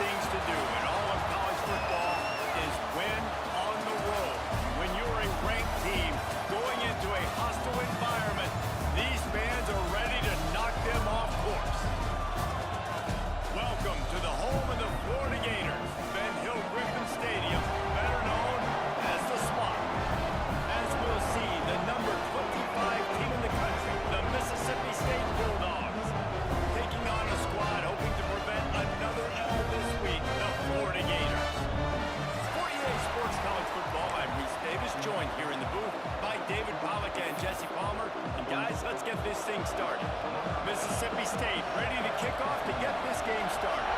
things to do in all of college football is win on the road. When you're a ranked team going into a hostile environment, these fans are ready to knock them off course. Welcome to the home of the Florida Gators, Ben Hill Griffin Stadium, better known as the Swamp. As we'll see, the number 25 team in the country, the Mississippi State Bulldogs, taking on a squad hoping to prevent another L this week, the Florida Gators. For EA Sports College Football, I'm Reese Davis, joined here in the booth by David Pollack and Jesse Palmer. And guys, let's get this thing started. Mississippi State ready to kick off to get this game started.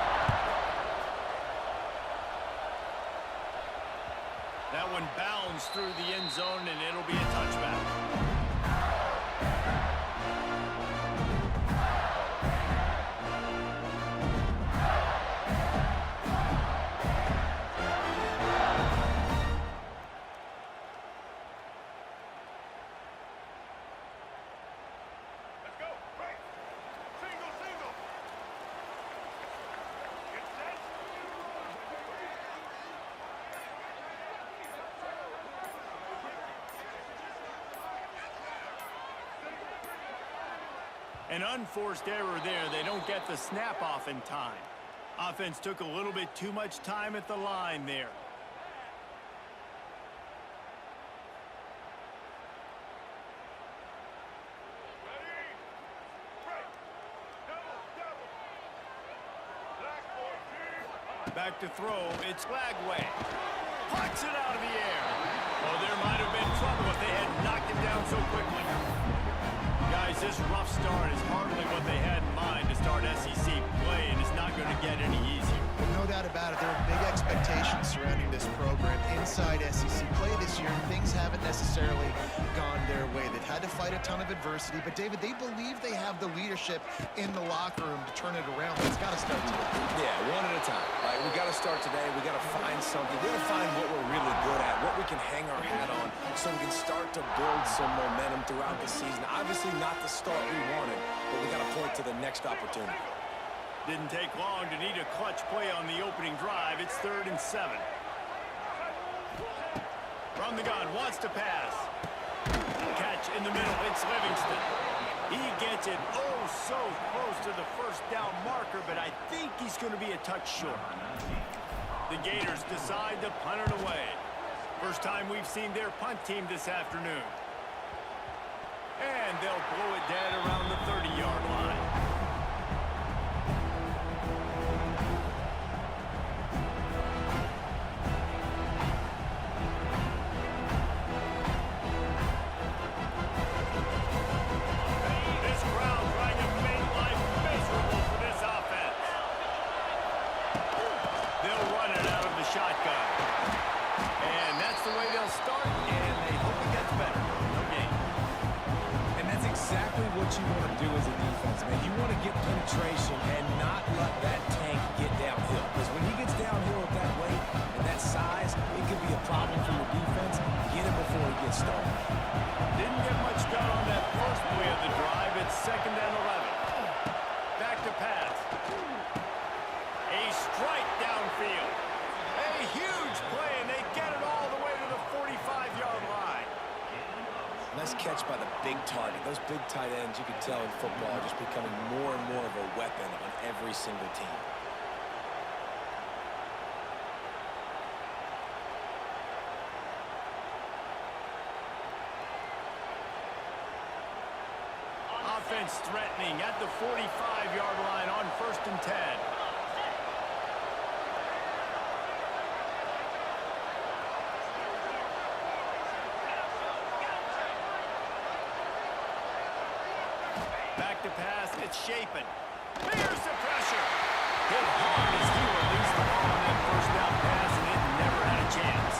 That one bounds through the end zone, and it'll be a touchback. An unforced error there. They don't get the snap off in time. Offense took a little bit too much time at the line there. Back to throw. It's Lagway. Pucks it out of the air. Oh, there might have been trouble if they had knocked him down so quickly. Guys, this rough start is hardly what they had in mind to start SEC play, and it's not going to get any easier. No doubt about it. There are big expectations surrounding this program inside SEC play this year. Things haven't necessarily gone their way. They've had to fight a ton of adversity, but David, they believe they have the leadership in the locker room to turn it around. But it's got to start today. Yeah, one at a time. Right? We got to start today. We got to find something. We got to find what we're really good at, what we can hang our hat on, so we can start to build some momentum throughout the season. Obviously, not the start we wanted, but we got to point to the next opportunity. Didn't take long to need a clutch play on the opening drive. It's 3rd and 7. From the gun, wants to pass. Catch in the middle, it's Livingston. He gets it oh so close to the first down marker, but I think he's going to be a touch short. The Gators decide to punt it away. First time we've seen their punt team this afternoon. And they'll blow it dead around the 30-yard line. Shotgun. And that's the way they'll start, and they hope it gets better. No gain. And that's exactly what you want to do as a defense, man. You want to get penetration and not let that tank get downhill. Because when he gets downhill with that weight and that size, it could be a problem for your defense. Get him before he gets started. Didn't get much done on that first play of the drive. It's 2nd and 11. Back to pass. A strike downfield. A huge play, and they get it all the way to the 45-yard line. Nice catch by the big target. Those big tight ends, you can tell in football, are just becoming more and more of a weapon on every single team. Offense threatening at the 45-yard line on 1st and 10. Back to pass, it's Shapen. There's the pressure. Hit hard as he released the ball on that first down pass, and it never had a chance.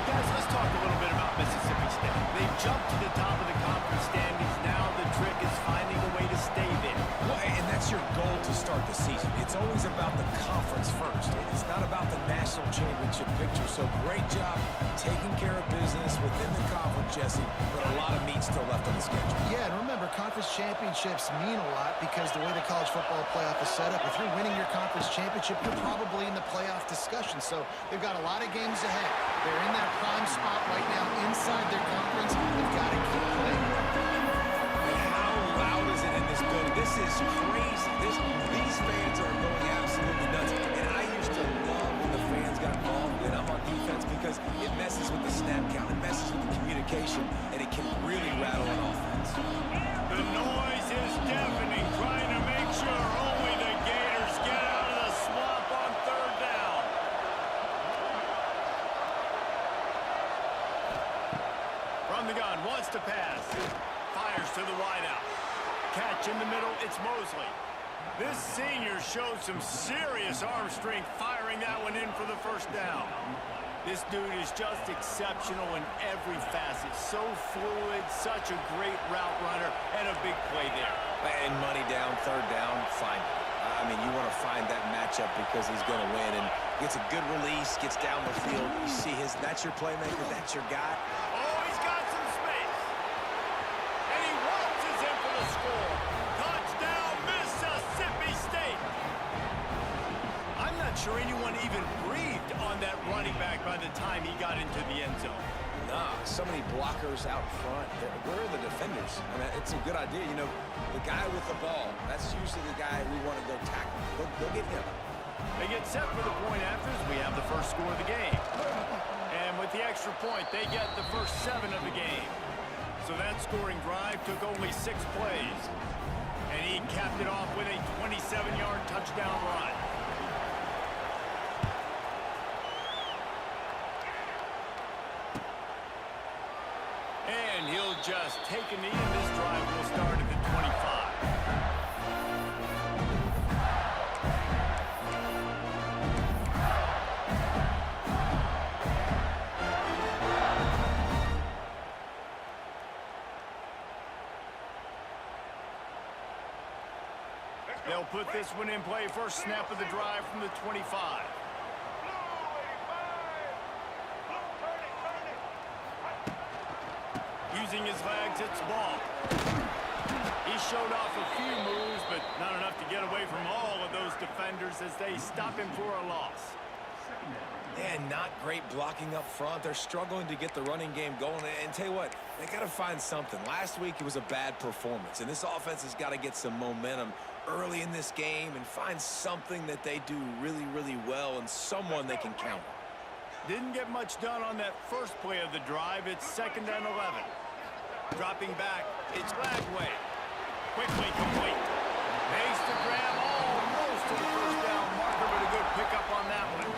Guys, let's talk a little bit about Mississippi State. They've jumped to the top of the conference standings. Now the trick is finding a way to stay there. Well, and that's your goal to start the season. It's always a about the conference first. It's not about the national championship picture. So great job taking care of business within the conference, Jesse, but a lot of meat still left on the schedule. Yeah, and remember, conference championships mean a lot because the way the college football playoff is set up, if you're winning your conference championship, you're probably in the playoff discussion. So they've got a lot of games ahead. They're in that prime spot right now inside their conference. They've got to keep playing. And how loud is it in this building? This is crazy. These fans are going absolutely nuts. And I used to love when the fans got involved when I'm on defense because it messes with the snap count, it messes with the communication, and it can really rattle an offense. The noise is deafening, trying to make sure only the Gators get out of the swamp on third down. From the gun, wants to pass. Fires to the wideout. Catch in the middle, it's Mosley. This senior showed some serious arm strength firing that one in for the first down. This dude is just exceptional in every facet. So fluid, such a great route runner, and a big play there. And money down, third down, fine. I mean, you want to find that matchup because he's going to win. And gets a good release, gets down the field. You see that's your playmaker, that's your guy. Oh, he's got some space. And he waltzes in for the score. Touchdown, Mississippi State. I'm not sure anyone even breathed on that running back by the time he got into the end zone. Nah, so many blockers out front. Where are the defenders? I mean, it's a good idea. You know, the guy with the ball, that's usually the guy we want to go tackle. Go get him. They get set for the point afters. We have the first score of the game. And with the extra point, they get the first 7 of the game. So that scoring drive took only 6 plays. And he capped it off with a 27-yard touchdown run. And he'll just take a knee, and this drive will start at the 25. They'll put this one in play. First snap of the drive from the 25. Using his legs, it's ball. He showed off a few moves, but not enough to get away from all of those defenders as they stop him for a loss. Man, not great blocking up front. They're struggling to get the running game going. And tell you what, they got to find something. Last week, it was a bad performance. And this offense has got to get some momentum early in this game and find something that they do really, really well and someone they can count on. Didn't get much done on that first play of the drive. It's 2nd and 11. Dropping back, it's Lagway. Quickly complete. Makes the grab almost to the first down marker, but a good pickup on that one.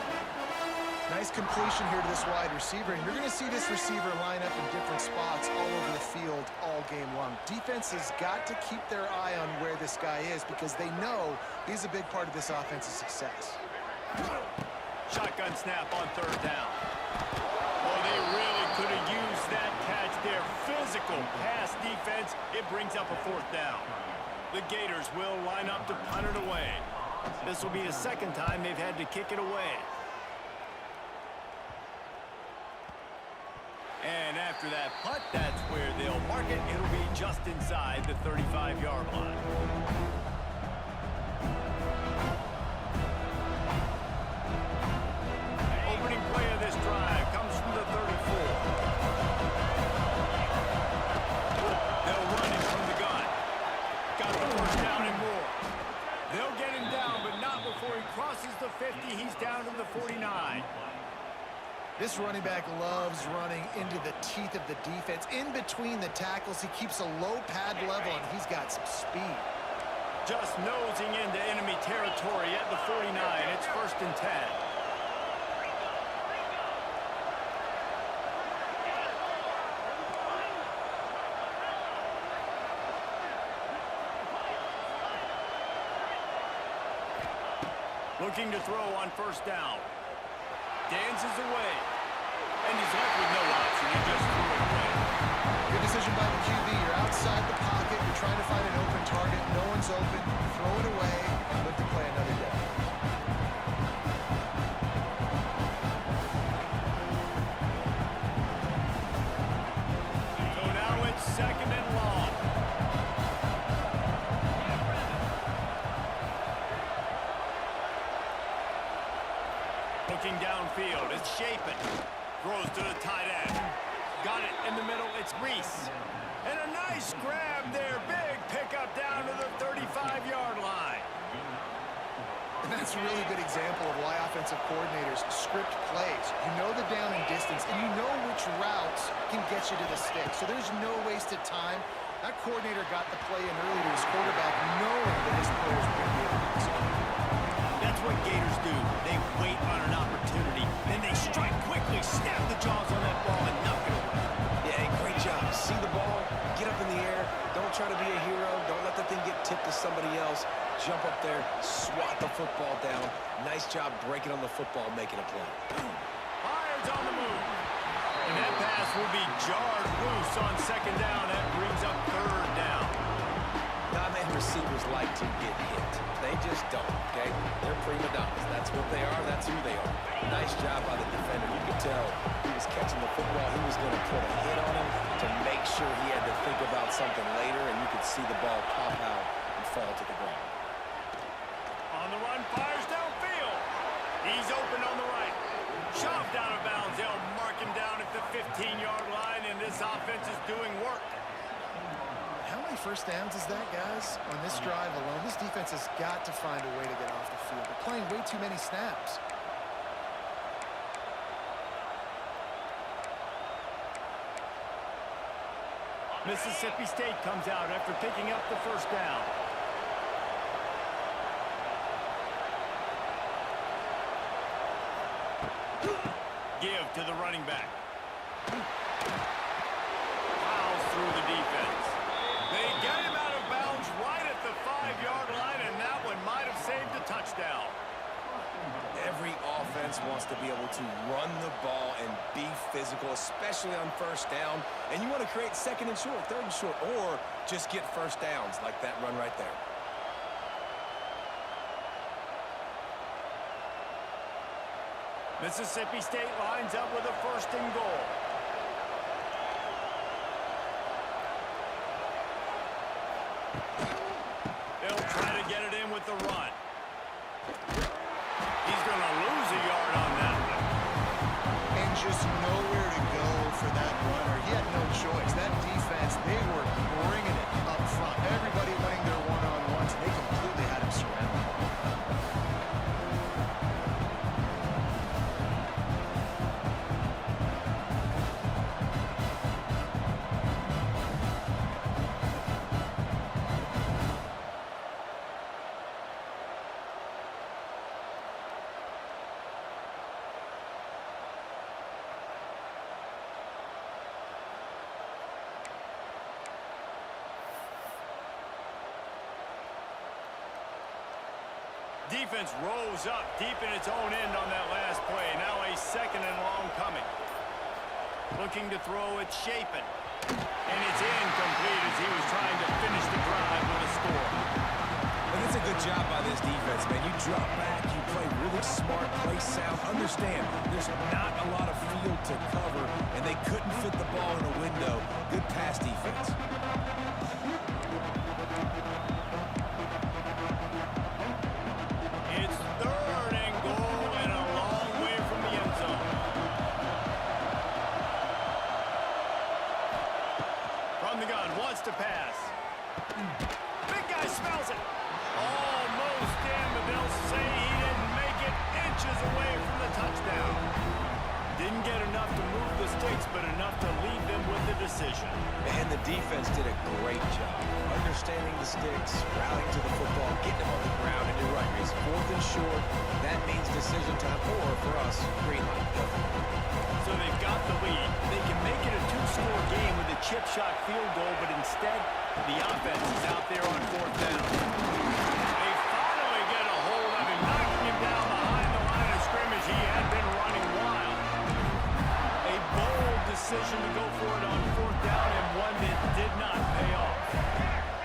Nice completion here to this wide receiver, and you're going to see this receiver line up in different spots all over the field all game long. Defense has got to keep their eye on where this guy is because they know he's a big part of this offense's success. Shotgun snap on third down. Oh, they really could have used that catch there. Physical pass defense. It brings up a 4th down. The Gators will line up to punt it away. This will be the 2nd time they've had to kick it away. And after that punt, that's where they'll mark it. It'll be just inside the 35-yard line. Opening play of this drive comes from the 34. They'll run him from the gun. Got the first down and more. They'll get him down, but not before he crosses the 50. He's down to the 49. This running back loves running into the teeth of the defense. In between the tackles, he keeps a low pad level, and he's got some speed. Just nosing into enemy territory at the 49. It's 1st and 10. Looking to throw on first down. Dances away. And he's left with no option. He just threw it away. Good decision by the QB. You're outside the pocket. You're trying to find an open target. No one's open. Throw it away and look to play another down. Looking downfield, it's Shapen. Throws to the tight end. Got it in the middle, it's Reese. And a nice grab there. Big pickup down to the 35-yard line. And that's a really good example of why offensive coordinators script plays. You know the down and distance, and you know which routes can get you to the stick. So there's no wasted time. That coordinator got the play in early to his quarterback, knowing that his players were going to be able to execute. That's what Gators do. They wait on an opportunity, then they strike quickly, snap the jaws on that ball, and knock it away. Yeah, great job. See the ball, get up in the air. Don't try to be a hero. Don't let the thing get tipped to somebody else. Jump up there, swat the football down. Nice job breaking on the football, making a play. Fires on the move. And that pass will be jarred loose on second down. That brings up third down. Non-man receivers like to get hit. They just don't, okay? They're prima donnas. That's what they are. That's who they are. Nice job by the defender. You could tell he was catching the football. He was going to put a hit on him to make sure he had to think about something later, and you could see the ball pop out and fall to the ground. On the run, fires downfield. He's open on the right. Shoved out of bounds. They'll mark him down at the 15-yard line, and this offense is doing work. How many first downs is that, guys? On this drive alone, this defense has got to find a way to get off the field. They're playing way too many snaps. Mississippi State comes out after picking up the first down. Give to the running back. Fouls through the defense. They get him out of bounds right at the 5-yard line, and that one might have saved a touchdown. Every offense wants to be able to run the ball and be physical, especially on first down. And you want to create second and short, third and short, or just get first downs like that run right there. Mississippi State lines up with a first and goal. They'll try to get it in with the run. He's going to lose a yard on that one. And just nowhere to go for that runner. He had no choice. That defense, they were bringing it up front. Everybody laying their one-on-ones, and they completely had him surrounded. Defense rose up deep in its own end on that last play. Now a second and long coming. Looking to throw, it's Shapen. And it's incomplete as he was trying to finish the drive with a score. And it's a good job by this defense, man. You drop back, you play really smart, play sound. Understand, there's not a lot of field to cover, and they couldn't fit the ball in a window. Good pass defense. It's third and goal and a long way from the end zone. From the gun, wants to pass. Big guy smells it. Almost in, but they'll say he didn't make it, inches away from the touchdown. Didn't get enough to move the sticks, but enough to leave them with the decision. And the defense did a great job. Understanding the sticks, rallying to the football, getting them on the ground, and you're right, it's fourth and short. That means decision time, or for us, green light. So they've got the lead. They can make it a two-score game with a chip shot field goal, but instead, the offense is out there on fourth down. They finally get a hold of him, knocking him down behind the line of scrimmage. He had been running wild. A bold decision to go for it on fourth down, and one that did not pay off.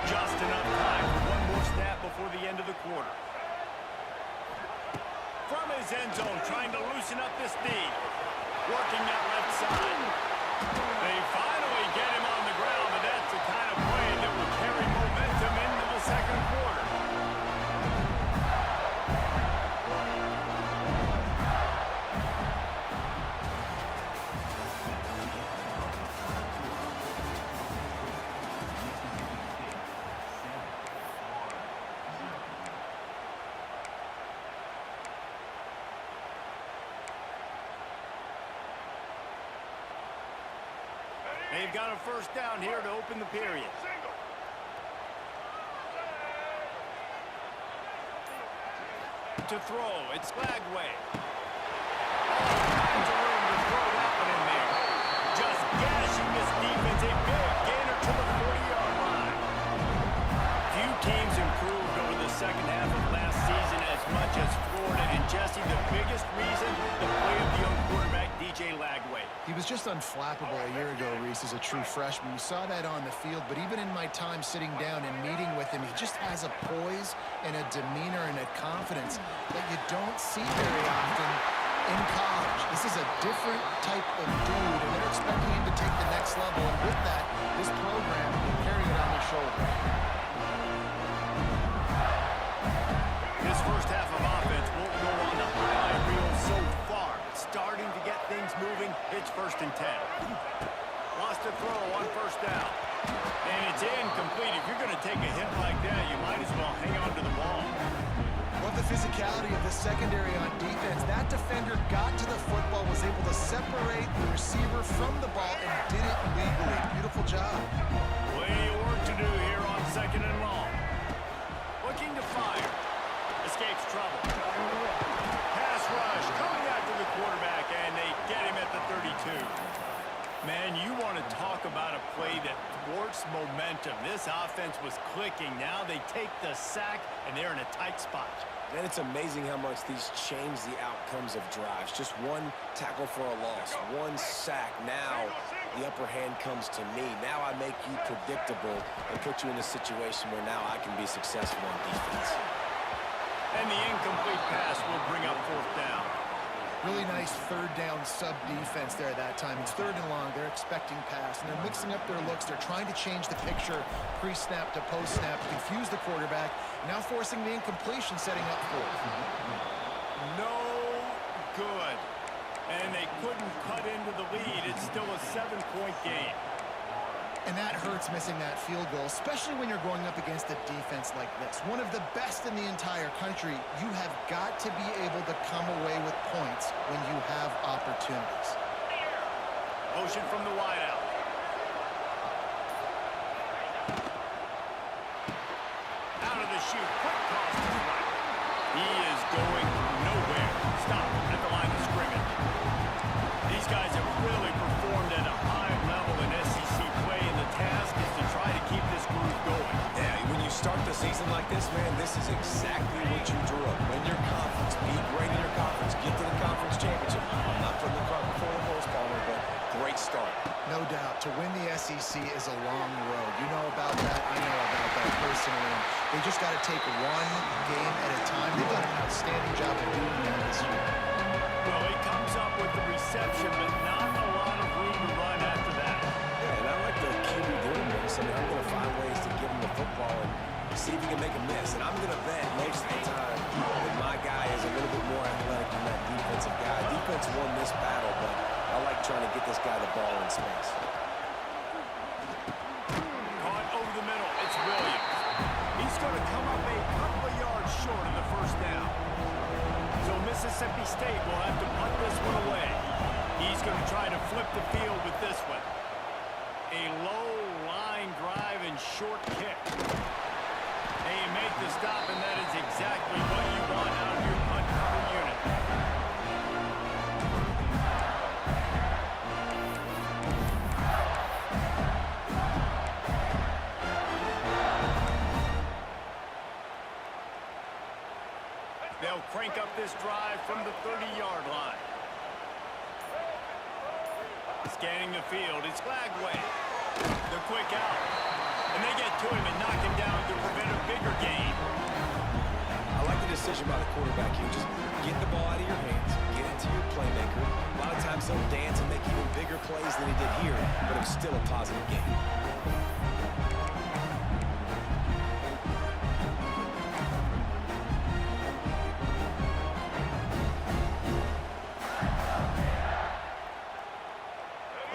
Just enough time for one more snap before the end of the quarter. From his end zone, trying to loosen up this knee. Working that left side. They finally get him on the ground, but that's the kind of play that will carry momentum into the second quarter. They've got a first down here to open the period. To throw, it's Lagway. All kinds of room to throw that one in there. Just gashing this defense, a big gainer to the 40-yard line. Few teams improved over the second half of last season as much as Florida. And Jesse, the biggest reason, the play of the young quarterback, DJ Lagway. He was just unflappable a year ago, Reese, as a true freshman. We saw that on the field, but even in my time sitting down and meeting with him, he just has a poise and a demeanor and a confidence that you don't see very often in college. This is a different type of dude, and they're expecting him to take the next level, and with that, this program will carry it on their shoulders. This first half of offense won't go on the highlight reel so far. Starting to get things moving, it's 1st and 10. Lost a throw on first down. And it's incomplete. If you're going to take a hit like that, you might as well hang on to the ball. What the physicality of the secondary on defense. That defender got to the football, was able to separate the receiver from the ball, and did it legally. Beautiful job. Plenty of work to do here on 2nd and long. Looking to fire. Escapes trouble. Pass rush coming after the quarterback, and they get him at the 32. Man, you want to talk about a play that thwarts momentum. This offense was clicking. Now they take the sack, and they're in a tight spot. And it's amazing how much these change the outcomes of drives. Just one tackle for a loss, one sack. Now the upper hand comes to me. Now I make you predictable and put you in a situation where now I can be successful on defense. And the incomplete pass will bring up 4th down. Really nice 3rd down sub defense there that time. It's 3rd and long. They're expecting pass, and they're mixing up their looks. They're trying to change the picture pre-snap to post-snap, confuse the quarterback, now forcing the incompletion, setting up 4th. No good. And they couldn't cut into the lead. It's still a 7-point game. And that hurts, missing that field goal, especially when you're going up against a defense like this. One of the best in the entire country. You have got to be able to come away with points when you have opportunities. Motion from the wideout. Out of the chute. Quick toss to the right. He is going nowhere. Stop at the line of scrimmage. These guys have really performed at a high level in SEC play, and the task is to try to keep this groove going. Yeah, when you start the season like this, man, this is exactly what you drew up. Win your conference, be great in your conference, get to the conference championship. I'm not putting the cart before the horse, Palmer, but great start. No doubt. To win the SEC is a long road. You know about that. I know about that personally. They just got to take one game at a time. They've done an outstanding job of doing that this year. Well, he comes up with the reception, but not a lot of room to run after that. Yeah, and I like the QB doing this. I mean, I'm going to find ways to give him the football and see if he can make a miss. And I'm going to bet most of the time that my guy is a little bit more athletic than that defensive guy. Defense won this battle, but I like trying to get this guy the ball in space. Caught over the middle. It's Williams. He's going to come up a couple of yards short in the first down. So Mississippi State will have to punt this one away. He's going to try to flip the field with this one. A low line drive and short kick. They make the stop, and that is exactly what you want out of your punt cover unit. They'll crank up this drive from the 30-yard line. Scanning the field, it's Lagway. The quick out. And they get to him and knock him down to prevent a bigger gain. I like the decision by the quarterback here. Just get the ball out of your hands, get it to your playmaker. A lot of times he'll dance and make even bigger plays than he did here, but it's still a positive game.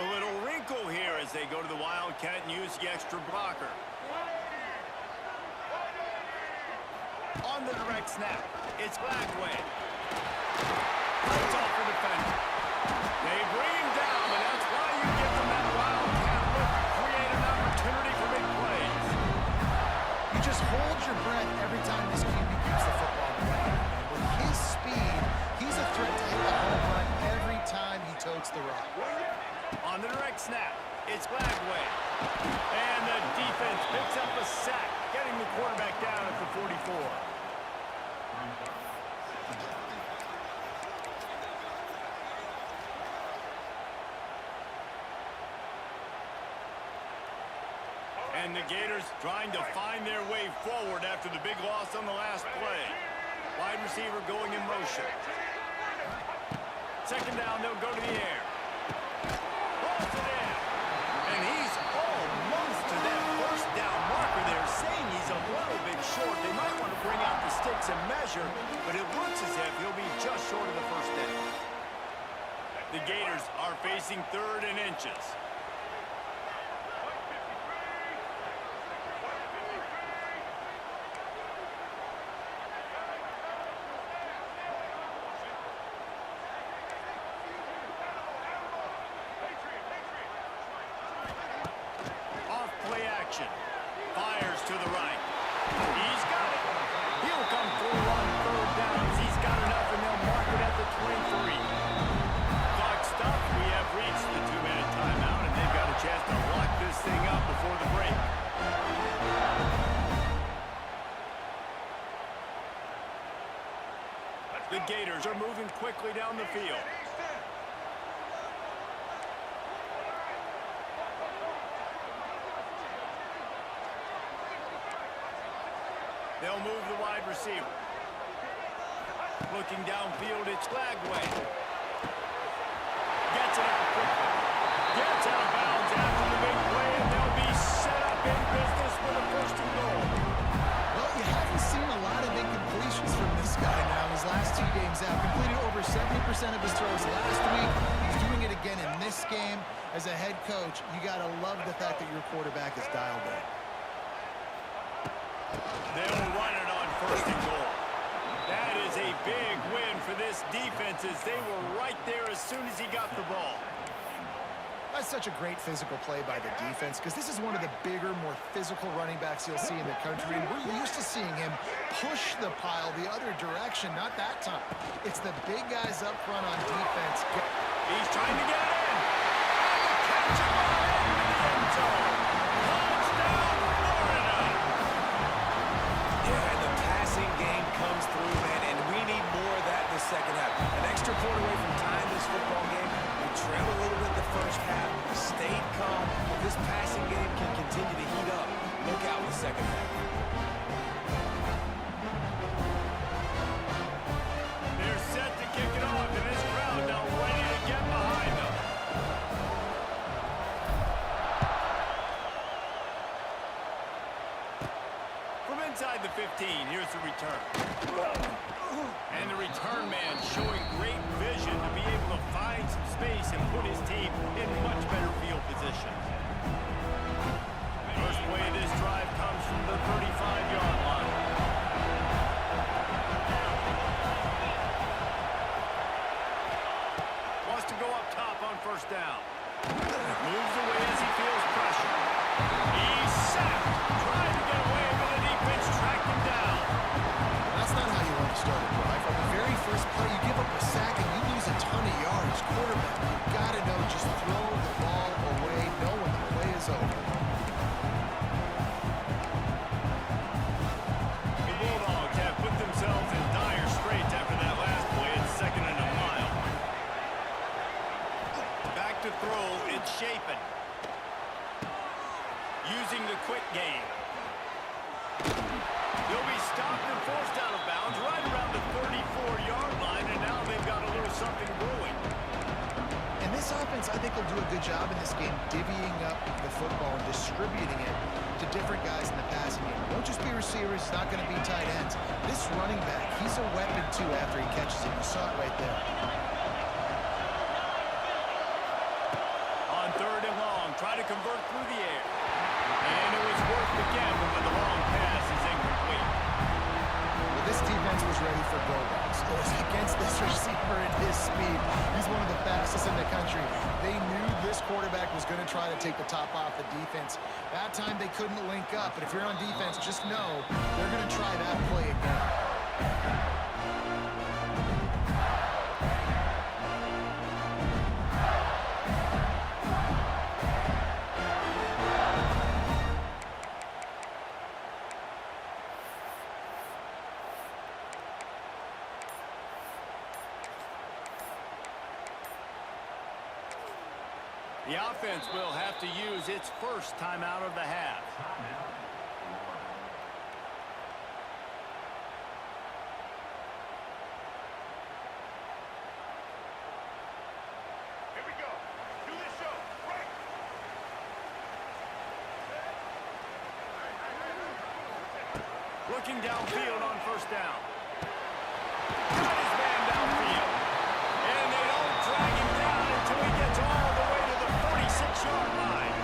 A little wrinkle here as they go to the Wildcat and use the extra blocker. On the direct snap, it's Lagway. Cuts off the defender. They bring him down, and that's why you give them that Wildcat totes the rock. On the direct snap, it's Glagway. And the defense picks up a sack, getting the quarterback down at the 44. And the Gators trying to find their way forward after the big loss on the last play. Wide receiver going in motion. Second down, they'll go to the air. Balls it in. And he's almost to that first down marker there, saying he's a little bit short. They might want to bring out the sticks and measure, but it looks as if he'll be just short of the first down. The Gators are facing 3rd and inches. Fires to the right. He's got it. He'll come through on 3rd downs. He's got enough, and they'll mark it at the 23. Clock stopped. We have reached the 2-minute timeout, and they've got a chance to lock this thing up before the break. The Gators are moving quickly down the field. They'll move the wide receiver. Looking downfield, it's Glagway. Gets it out quickly. Gets out of bounds after the big play, and they'll be set up in business with a 1st and goal. Well, you haven't seen a lot of incompletions from this guy now. His last 2 games out, completed over 70% of his throws last week. He's doing it again in this game. As a head coach, you got to love the fact that your quarterback is dialed in. They'll run it on 1st and goal. That is a big win for this defense, as they were right there as soon as he got the ball. That's such a great physical play by the defense, because this is one of the bigger, more physical running backs you'll see in the country, and we're used to seeing him push the pile the other direction. Not that time. It's the big guys up front on defense. He's trying to get it in. And the catch him on into the end zone. Touchdown, Florida. Yeah, and the passing game comes through, man, and we need more of that in the second half. An extra point away from tying this football game. We trailed a little bit the first half, stayed calm. If this passing game can continue to heat up, look out in the second half. They're set to kick it off, and this crowd now ready to get behind them. From inside the 15, here's the return. And the return man showing great vision to be able to find some space and put his team in much better field position. First play of this drive comes from the 35-yard line. Wants to go up top on 1st down. Moves away as he feels pressure. He's sacked. Trying to get away, but the defense tracked him down. That's not how you want to start a drive. From the very first play, you give up a sack and you lose a ton of yards. Quarterback, you got to know, just throw the ball away, know when the play is over. The Bulldogs have put themselves in dire straits after that last play. It's 2nd and a mile. Back to throw, it's Chapin. Using the quick game. He'll be stopped and forced out of bounds right around the 34-yard line, and now they've got a little something brewing. And this offense, I think, will do a good job in this game divvying up the football and distributing it to different guys in the passing game. It won't just be receivers. It's not going to be tight ends. This running back, he's a weapon, too, after he catches it. You saw it right there. On 3rd and long, try to convert through the air. And it was worth the gamble when the long pass is incomplete. Well, this defense was ready for go-backs. Against this receiver at his speed, he's one of the fastest in the country. They knew this quarterback was going to try to take the top off the defense. That time they couldn't link up, but if you're on defense, just know they're going to try that play again. The offense will have to use its first timeout of the half. Here we go. Do the show. Right. Looking downfield on first down. Got his man downfield. And they don't drag him down until he gets all the way to the 46-yard line.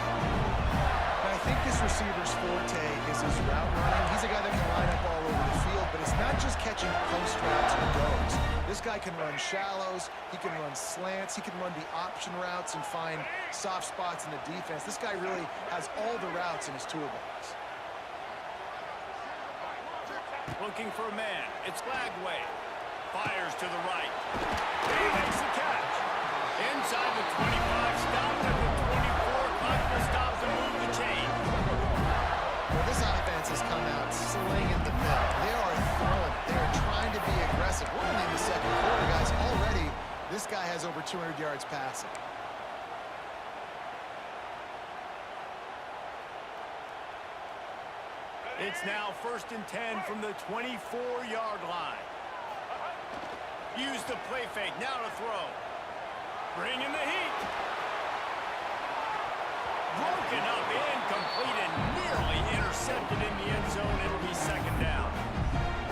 And I think this receiver's forte is his route running. He's a guy that can line up all over the field, but it's not just catching post routes and goes. This guy can run shallows, he can run slants, he can run the option routes and find soft spots in the defense. This guy really has all the routes in his toolbox. Looking for a man. It's Flagway. Fires to the right. He makes the catch. Inside the 25, stopped at the 24. Clock to stop to move the chain. Well, this offense has come out slinging the ball. They are throwing. They are trying to be aggressive. We're only in the second quarter, guys. Already, this guy has over 200 yards passing. It's now 1st and 10 from the 24-yard line. Use the play fake. Now to throw. Bringing the heat. Broken up, incomplete, and nearly intercepted in the end zone. It'll be second down.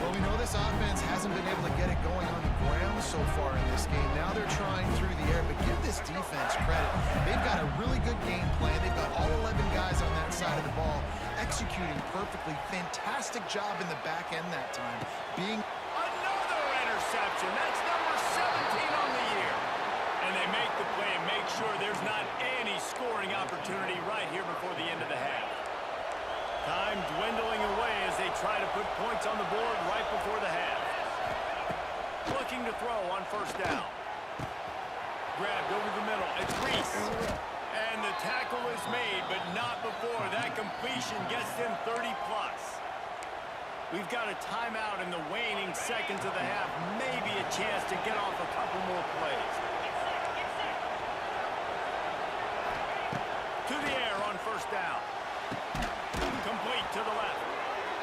Well, we know this offense hasn't been able to get it going on the ground so far in this game. Now they're trying through the air, but give this defense credit. They've got a really good game plan. They've got all 11 guys on that side of the ball executing perfectly. Fantastic job in the back end that time. Another interception. That's number 17 on the year. And they make the play and make sure there's not any scoring opportunity right here before the end of the half. Time dwindling away as they try to put points on the board right before the half. Looking to throw on first down. Grabbed over the middle. It's Reese. And the tackle is made, but not before that completion gets them 30-plus. We've got a timeout in the waning seconds of the half. Maybe a chance to get off a couple more plays. To the air on first down. Complete to the left.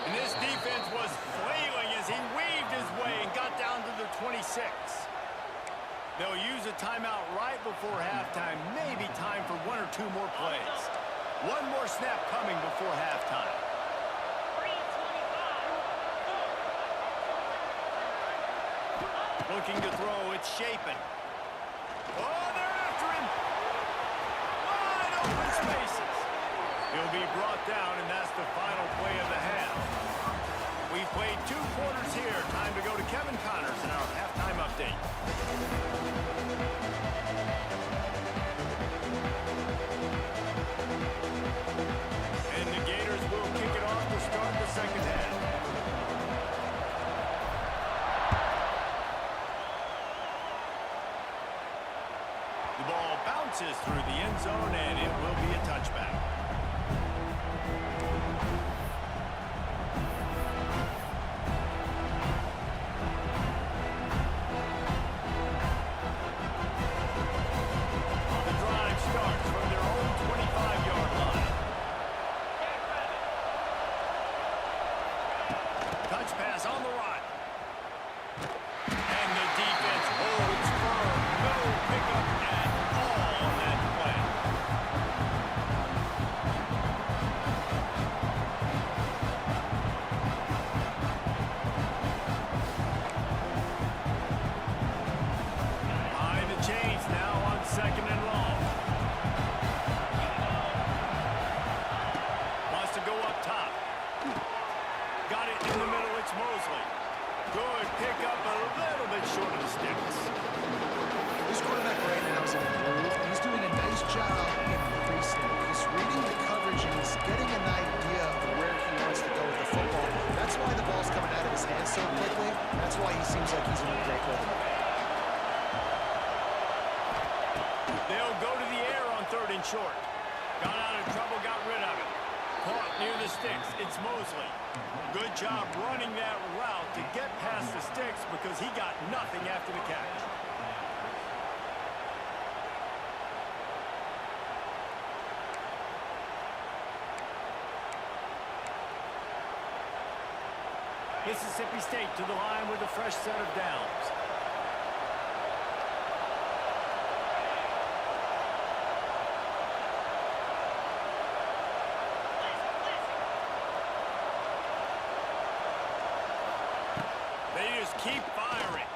And this defense was flailing as he weaved his way and got down to the 26. They'll use a timeout right before halftime. Maybe time for one or two more plays. One more snap coming before halftime. Looking to throw, it's Shapen. Oh, they're after him. Wide open spaces. He'll be brought down, and that's the final play of the half. We've played 2 quarters here. Time to go to Kevin Connors in our halftime update. And the Gators will kick it off to start the second half. The ball bounces through the end zone, and it will be a touchback. The drive starts from their own 25-yard line. Touch pass on the right. And the defense holds firm. No pickup at all on that play. Behind the chains now on second and long. Wants to go up top. Got it in the middle. It's Mosley. Good pickup, a little bit short of the sticks. This quarterback right now is in a groove. He's doing a nice job in pre-snap. He's reading the coverage and he's getting an idea of where he wants to go with the football. That's why the ball's coming out of his hands so quickly. That's why he seems like he's in a great rhythm. They'll go to the air on 3rd and short. Got out of trouble, got rid of it. Caught near the sticks. It's Mosley. Good job running that route to get past the sticks because he got nothing after the catch. Mississippi State to the line with a fresh set of downs. They just keep firing.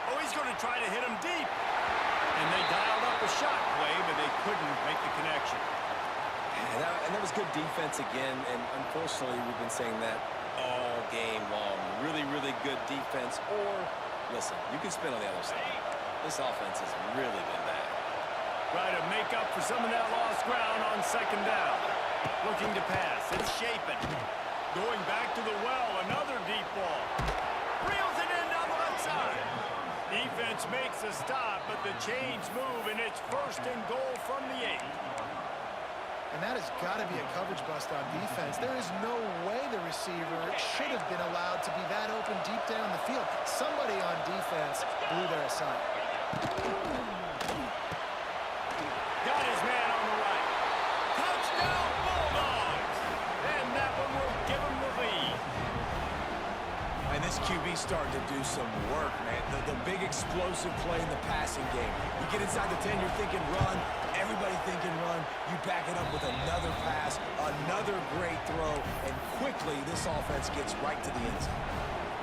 Oh, he's going to try to hit him deep. And they dialed up a shot play, but they couldn't make the connection. And that was good defense again, and unfortunately, we've been saying that all game long. Really, really good defense. Or, listen, you can spin on the other side. This offense has really been bad. Try to make up for some of that lost ground on second down. Looking to pass. It's Shapen. Going back to the well, another deep ball. Reels it in down the left side. Defense makes a stop, but the chains move, and it's first and goal from the 8. And that has got to be a coverage bust on defense. There is no way the receiver should have been allowed to be that open deep down the field. Somebody on defense blew their assignment. Got his man on the right. Touchdown, Bulldogs! And that one will give him the lead. And this QB starting to do some work, man. The big explosive play in the passing game. You get inside the 10, you're thinking run. Everybody thinking run. You back it up with another pass, another great throw, and quickly this offense gets right to the end zone.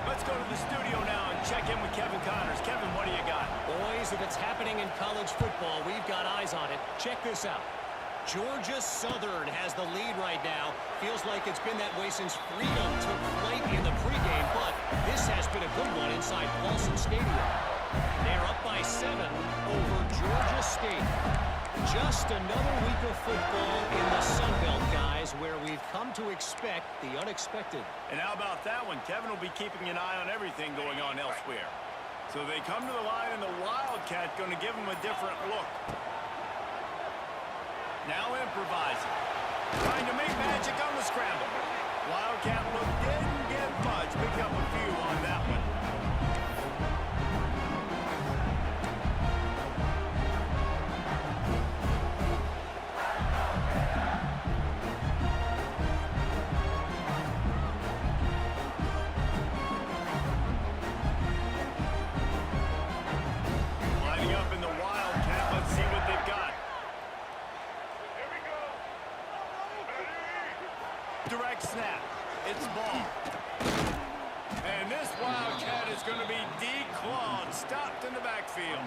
Let's go to the studio now and check in with Kevin Connors. Kevin, what do you got? Boys, if it's happening in college football, we've got eyes on it. Check this out. Georgia Southern has the lead right now. Feels like it's been that way since Freedom took flight in the pregame, but this has been a good one inside Paulson Stadium. They're up by 7 over Georgia State. Just another week of football in the Sun Belt, guys, where we've come to expect the unexpected. And how about that one? Kevin will be keeping an eye on everything going on elsewhere. So they come to the line, and the Wildcat going to give them a different look. Now improvising. Trying to make magic on the scramble. Wildcat look didn't get much. Pick up a few on that one. Lining up in the Wildcat. Let's see what they've got. Here we go. Ready? Direct snap. It's ball. And this Wildcat is going to be declawed, stopped in the backfield.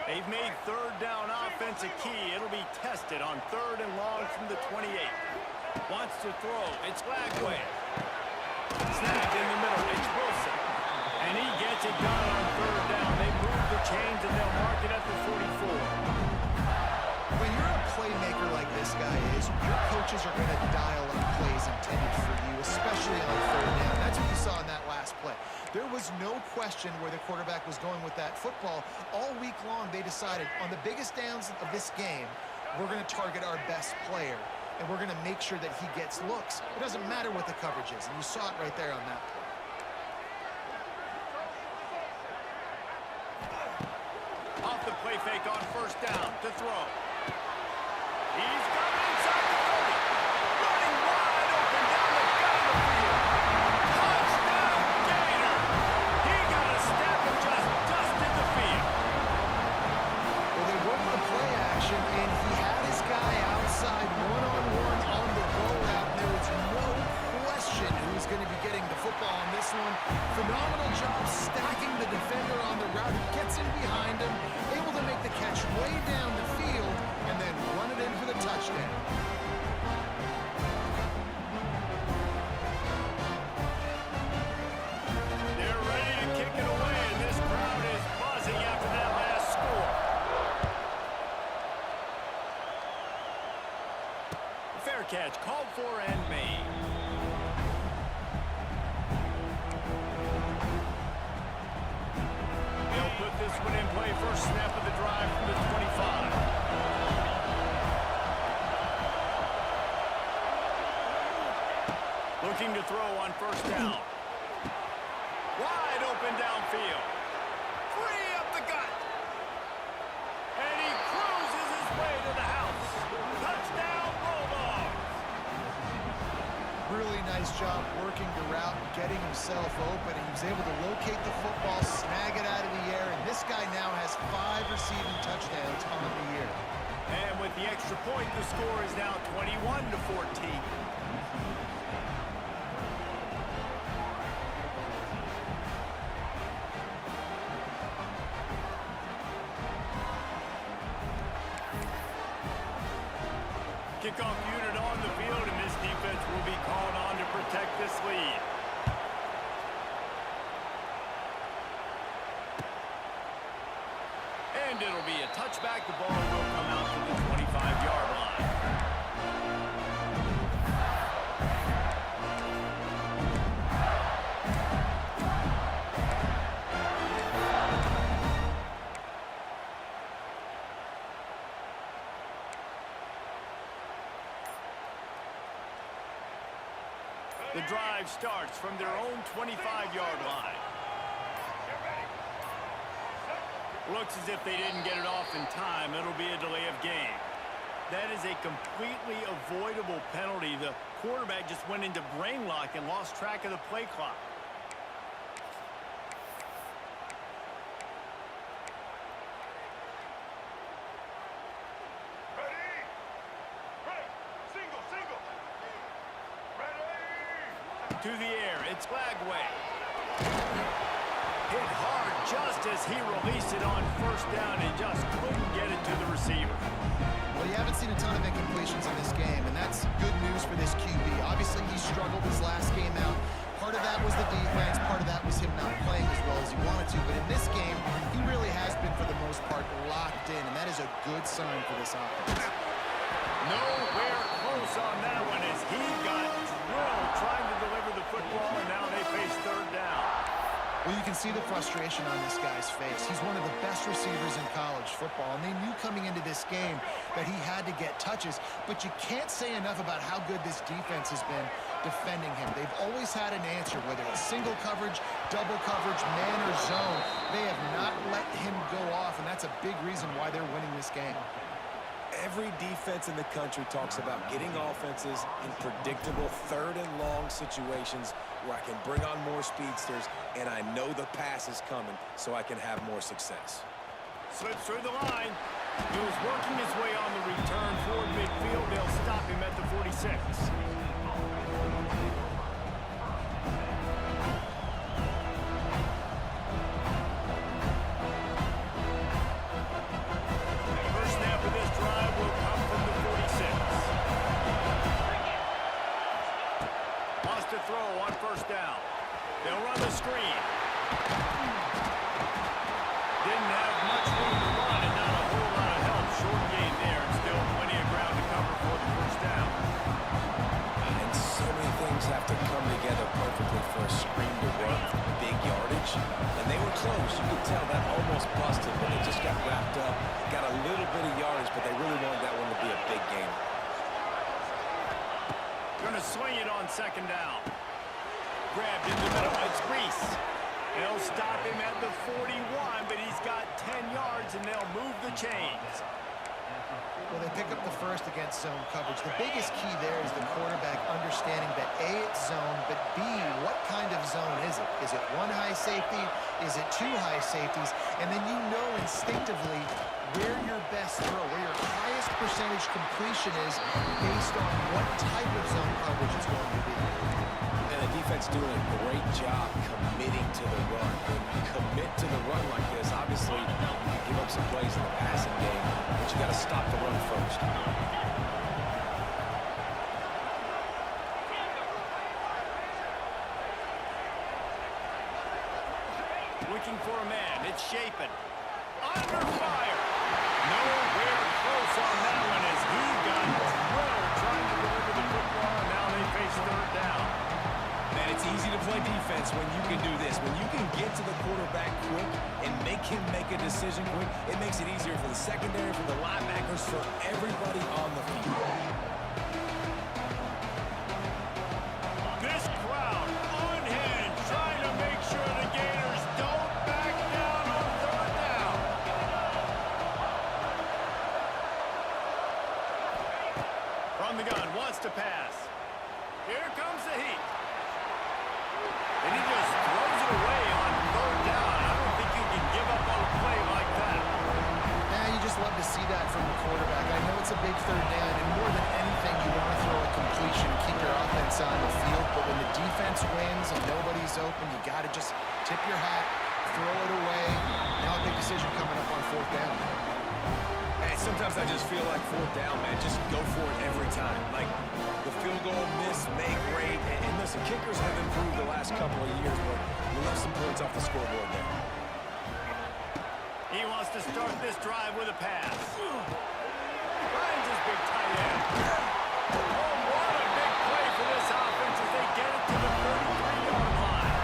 They've made third down offense a key. It'll be tested on 3rd and long from the 28. Wants to throw. It's Lagway. Snapped in the middle. It's Wilson. And he gets it done on 3rd down. They move the chains, and they'll mark it at the 44. When you're a playmaker like this guy is, your coaches are going to dial up plays intended for you, especially on 3rd down. That's what you saw in that last play. There was no question where the quarterback was going with that football. All week long, they decided on the biggest downs of this game, we're going to target our best player, and we're going to make sure that he gets looks. It doesn't matter what the coverage is, and you saw it right there on that play. Off the play fake on 1st down to throw. He's got it inside the 30. Running wide open down the field. Touchdown, Gator. He got a step and just dusted the field. Well, they worked the play action, and he had his guy outside one-on-one on the rollout. There was no question who's going to be getting the football on this one. Phenomenal job stacking the defender on the route. He gets in behind him, able to make the catch way down the field, and then run it in for the touchdown. They're ready to kick it away, and this crowd is buzzing after that last score. Fair catch called for and made. They'll put this one in play. First snap of the drive from the 25. Looking to throw on 1st down. Wide open downfield. Free up the gut. And he cruises really nice job working the route and getting himself open. And he was able to locate the football, snag it out of the air, and this guy now has 5 receiving touchdowns on the year. And with the extra point, the score is now 21-14. Kickoff unit on the field, and this defense will be called on to protect this lead. And it'll be a touchback. The ball will come out to the 25-yard line. The drive starts from their own 25-yard line. Looks as if they didn't get it off in time. It'll be a delay of game. That is a completely avoidable penalty. The quarterback just went into brain lock and lost track of the play clock. To the air, it's Flagway. Hit hard just as he released it on first down and just couldn't get it to the receiver. Well, you haven't seen a ton of incompletions in this game, and that's good news for this QB. Obviously, he struggled his last game out. Part of that was the defense, part of that was him not playing as well as he wanted to. But in this game, he really has been, for the most part, locked in, and that is a good sign for this offense. Nowhere close on that one as he got drilled trying to deliver the football, and now they face third down. Well, you can see the frustration on this guy's face. He's one of the best receivers in college football, and they knew coming into this game that he had to get touches, but you can't say enough about how good this defense has been defending him. They've always had an answer, whether it's single coverage, double coverage, man or zone. They have not let him go off, and that's a big reason why they're winning this game. Every defense in the country talks about getting offenses in predictable third and long situations where I can bring on more speedsters and I know the pass is coming so I can have more success. Slips through the line. He was working his way on the return toward midfield. They'll stop him at the 46. Throw on first down. They'll run the screen. Didn't have much room to run and not a whole lot of help. Short gain there and still plenty of ground to cover for the first down. And so many things have to come together perfectly for a screen to work for big yardage. And they were close. You could tell that almost busted, but it just got wrapped up. Got a little bit of yardage, but they really wanted that one to be a big game. Going to swing it on second down. Grabbed in the middle. It's Reese. They'll stop him at the 41, but he's got 10 yards, and they'll move the chains. Well, they pick up the first against zone coverage. The biggest key there is the quarterback understanding that A, it's zone, but B, what kind of zone is it? Is it one high safety? Is it two high safeties? And then you know instinctively where your best throw, where your highest percentage completion is based on what type of zone coverage it's going to be. And the defense doing a great job committing to the run. When you commit to the run like this, obviously you can give up some plays in the passing game, but you got to stop the run first. Looking for a man. It's Shapen. Under fire. Nowhere close on that one as he got drilled trying to deliver the football, and now they face third down. Man, it's easy to play defense when you can do this. When you can get to the quarterback quick and make him make a decision quick, it makes it easier for the secondary, for the linebackers, for everybody on the field. This crowd on hand trying to make sure the Gators don't back down on third down. From the gun, wants to pass. Here comes the heat. And he just throws it away on third down. I don't think you can give up on a play like that. Yeah, you just love to see that from the quarterback. I know it's a big third down, and more than anything, you want to throw a completion and keep your offense on the field. But when the defense wins and nobody's open, you got to just tip your hat, throw it away. Now a big decision coming up on fourth down. Hey, sometimes I just feel like fourth down, man. Just go for it every time. Like the field goal, miss, make, great. And listen, kickers have improved the last couple of years, but we left some points off the scoreboard there. He wants to start this drive with a pass. Finds his big tight end. Oh, what a big play for this offense as they get it to the 33-yard line.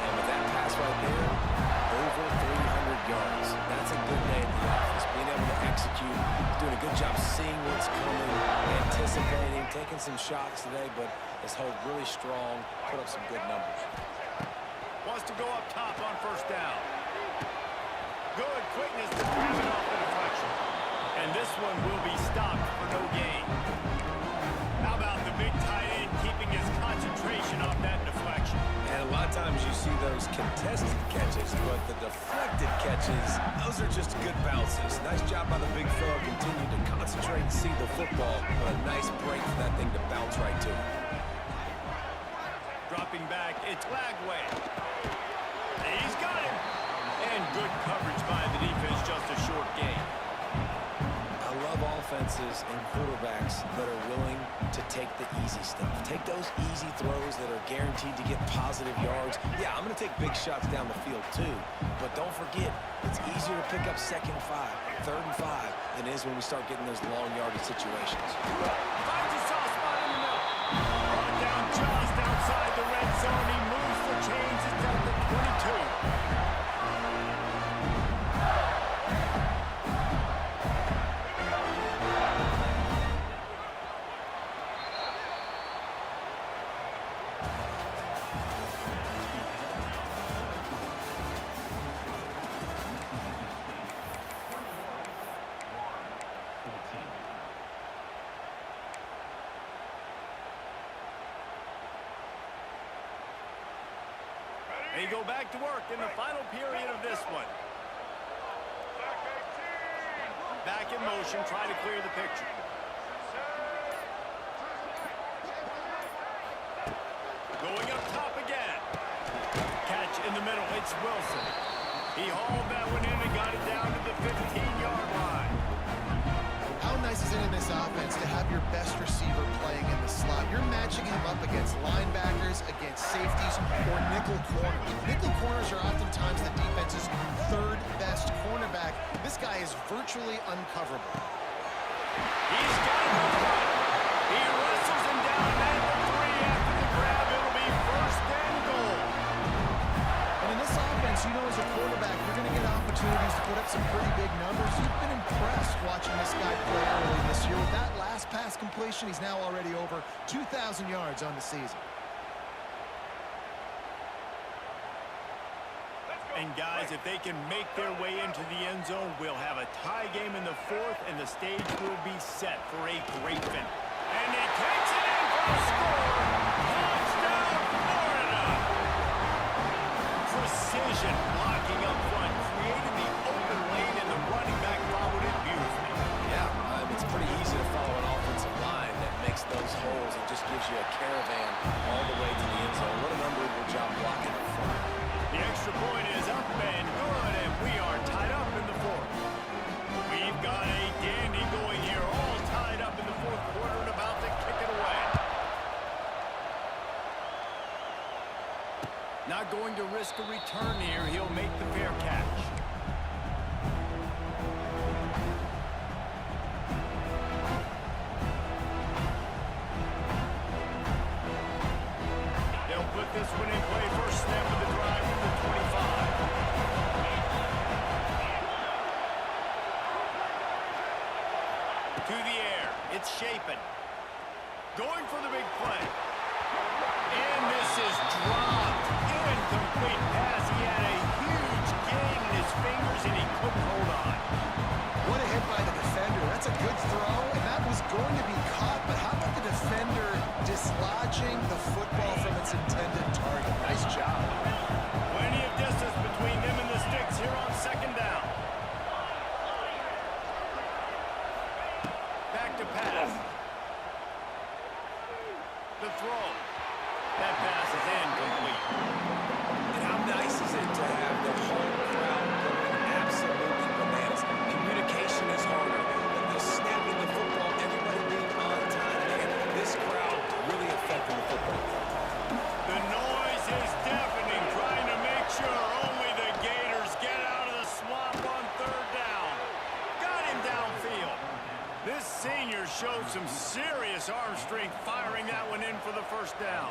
And with that pass right there, over 300 yards. That's a good day in the office. Being able to execute, doing a good job seeing what's coming, anticipating, taking some shots today, but has held really strong, put up some good numbers. Wants to go up top on first down. Good quickness to grab it off the deflection. And this one will be stopped for no gain. How about the big tight end keeping his concentration off that deflection? And a lot of times you see those contested catches, but the deflected catches, those are just good bounces. Nice job by the big fella. Continue to concentrate and see the football. But a nice break for that thing to bounce right to. Dropping back, it's Lagway. He's got him. And good coverage by the defense, just a short gain. I love offenses and quarterbacks that are willing to take the easy stuff. Take those easy throws that are guaranteed to get positive yards. Yeah, I'm going to take big shots down the field too, but don't forget, it's easier to pick up second and 5, third and 5 than it is when we start getting those long yardage situations. Finds a soft spot in the middle. Brought down just outside the red zone. He moves the chains. It's down to 22. They go back to work in the final period of this one. Back in motion, try to clear the picture. Going up top again. Catch in the middle, it's Wilson. He hauled that one in and got it down to the 15-yard line. How nice is it in this offense to have your best receiver playing in the slot? You're matching him up against linebackers, against safeties, or nickel corners. Nickel corners are oftentimes the defense's third best cornerback. This guy is virtually uncoverable. He's got him in front. He wrestles him down at the 3 after the grab. It'll be first and goal. And in this offense, you know as a quarterback, you're going to get opportunities to put up some pretty big numbers. You've been impressed watching this guy play early this year. With that last pass completion, he's now already over 2,000 yards on the season. And guys, if they can make their way into the end zone, we'll have a tie game in the fourth, and the stage will be set for a great finish. And he takes it in for the score. Touchdown, Florida! Precision blocking up front, created the open lane, and the running back followed it beautifully. Yeah, it's pretty easy to follow an offensive line that makes those holes and just gives you a caravan all the way to the end zone. What an unbelievable job blocking up front. The extra point is up and good, and we are tied up in the fourth. We've got a dandy going here, all tied up in the fourth quarter and about to kick it away. Not going to risk a return here. He'll make the fair catch. They'll put this one in play. First snap of the drive from the 25. To the air. It's Shapen. Going for the big play. And this is dropped. Incomplete pass. He had a huge gain in his fingers, and he couldn't hold on. What a hit by the defender. That's a good throw, and that was going to be caught, but how about the defender dislodging the football from its intended target. Nice job. Plenty of distance between them and the sticks here on second down. Back to pass. The throw. That pass is incomplete. And how nice is it to have the whole crowd going absolutely bananas? Communication is harder than just snapping the football, everybody being on time. Man, this crowd really affecting the football. The noise is deafening, trying to make sure only the Gators get out of the swamp on third down. Got him downfield. This senior showed some serious arm strength firing that one in for the first down.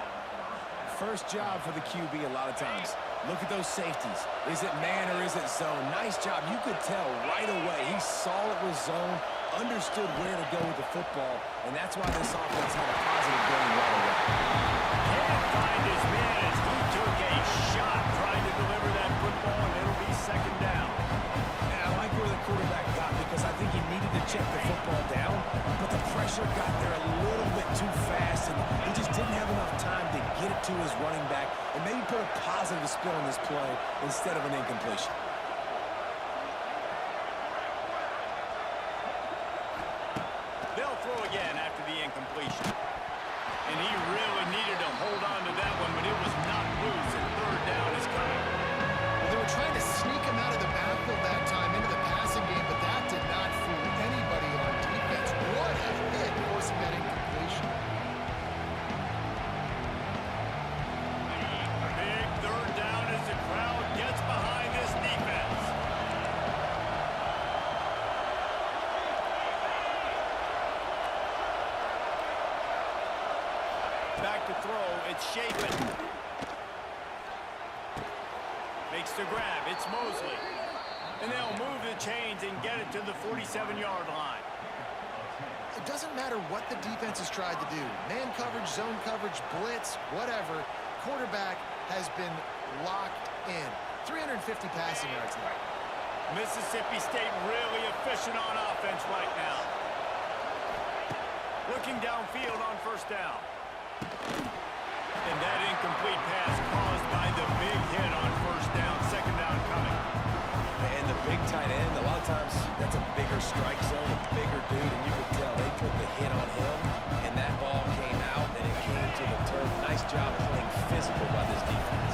First job for the QB a lot of times. Look at those safeties. Is it man or is it zone? Nice job. You could tell right away. He saw it was zone, understood where to go with the football, and that's why this offense had a positive going right away. Can't find his man as he took a shot trying to deliver that football, and it'll be second down. And I like where the quarterback got because I think he needed to check the football down, but the pressure got there a little bit too fast, and he just didn't have enough time to get it to his running back and maybe put a positive spin on this play instead of an incompletion. They'll throw again after the incompletion. And he really needed to hold on to that one, but it was not loose, and third down is coming. Well, they were trying to sneak him out of the backfield that time into the passing game, but that did not fool anybody on defense. What a hit forcing that incompletion. Big third down as the crowd gets behind this defense. Back to throw, it's Chapin. Makes the grab, it's Mosley. And they'll move the chains and get it to the 47-yard line. It doesn't matter what the defense has tried to do. Man coverage, zone coverage, blitz, whatever. Quarterback has been locked in. 350 passing yards now. Mississippi State really efficient on offense right now. Looking downfield on first down. And that incomplete pass caused by the big hit on first down. Second down coming. And the big tight end, a lot of times that's a bigger strike zone, a bigger dude, and you could tell they took the hit on him, and that ball came out, and it came to the turf. Nice job playing physical by this defense.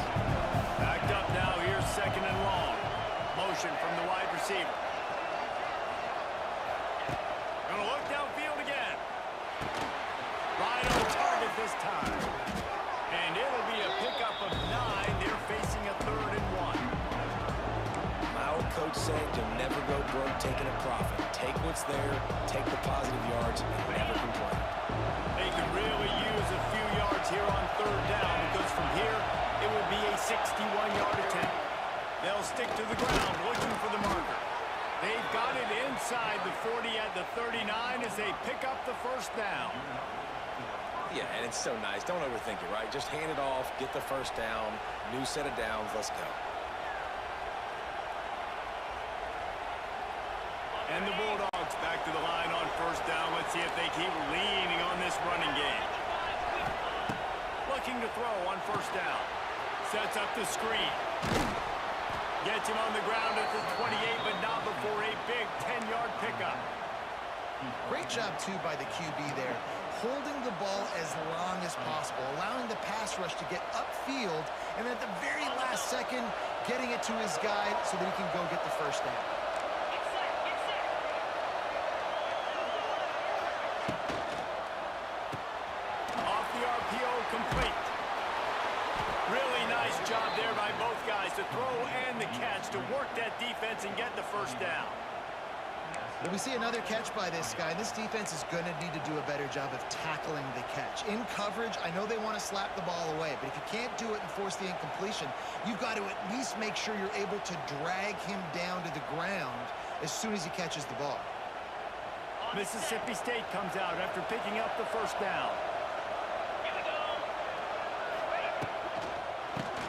Backed up now, here's second and long. Motion from the wide receiver. Gonna look downfield again. Right on target this time. And it'll be a pickup of 9. They're facing a 3rd and 1. My old coach said you'll never go broke taking a profit. Take what's there, take the positive yards, and never complain. They could really use a few yards here on third down because from here, it will be a 61-yard attempt. They'll stick to the ground looking for the marker. They've got it inside the 40 at the 39 as they pick up the first down. Yeah, and it's so nice. Don't overthink it, right? Just hand it off, get the first down, new set of downs, let's go. And the Bulldogs back to the line on first down. Let's see if they keep leaning on this running game. Looking to throw on first down. Sets up the screen. Gets him on the ground at the 28, but not before a big 10-yard pickup. Great job, too, by the QB there. Holding the ball as long as possible, allowing the pass rush to get upfield, and at the very last second, getting it to his guy so that he can go get the first down. Off the RPO, complete. Really nice job there by both guys to throw and the catch to work that defense and get the first down. Well, we see another catch by this guy. This defense is going to need to do a better job of tackling the catch. In coverage, I know they want to slap the ball away, but if you can't do it and force the incompletion, you've got to at least make sure you're able to drag him down to the ground as soon as he catches the ball. Mississippi State comes out after picking up the first down.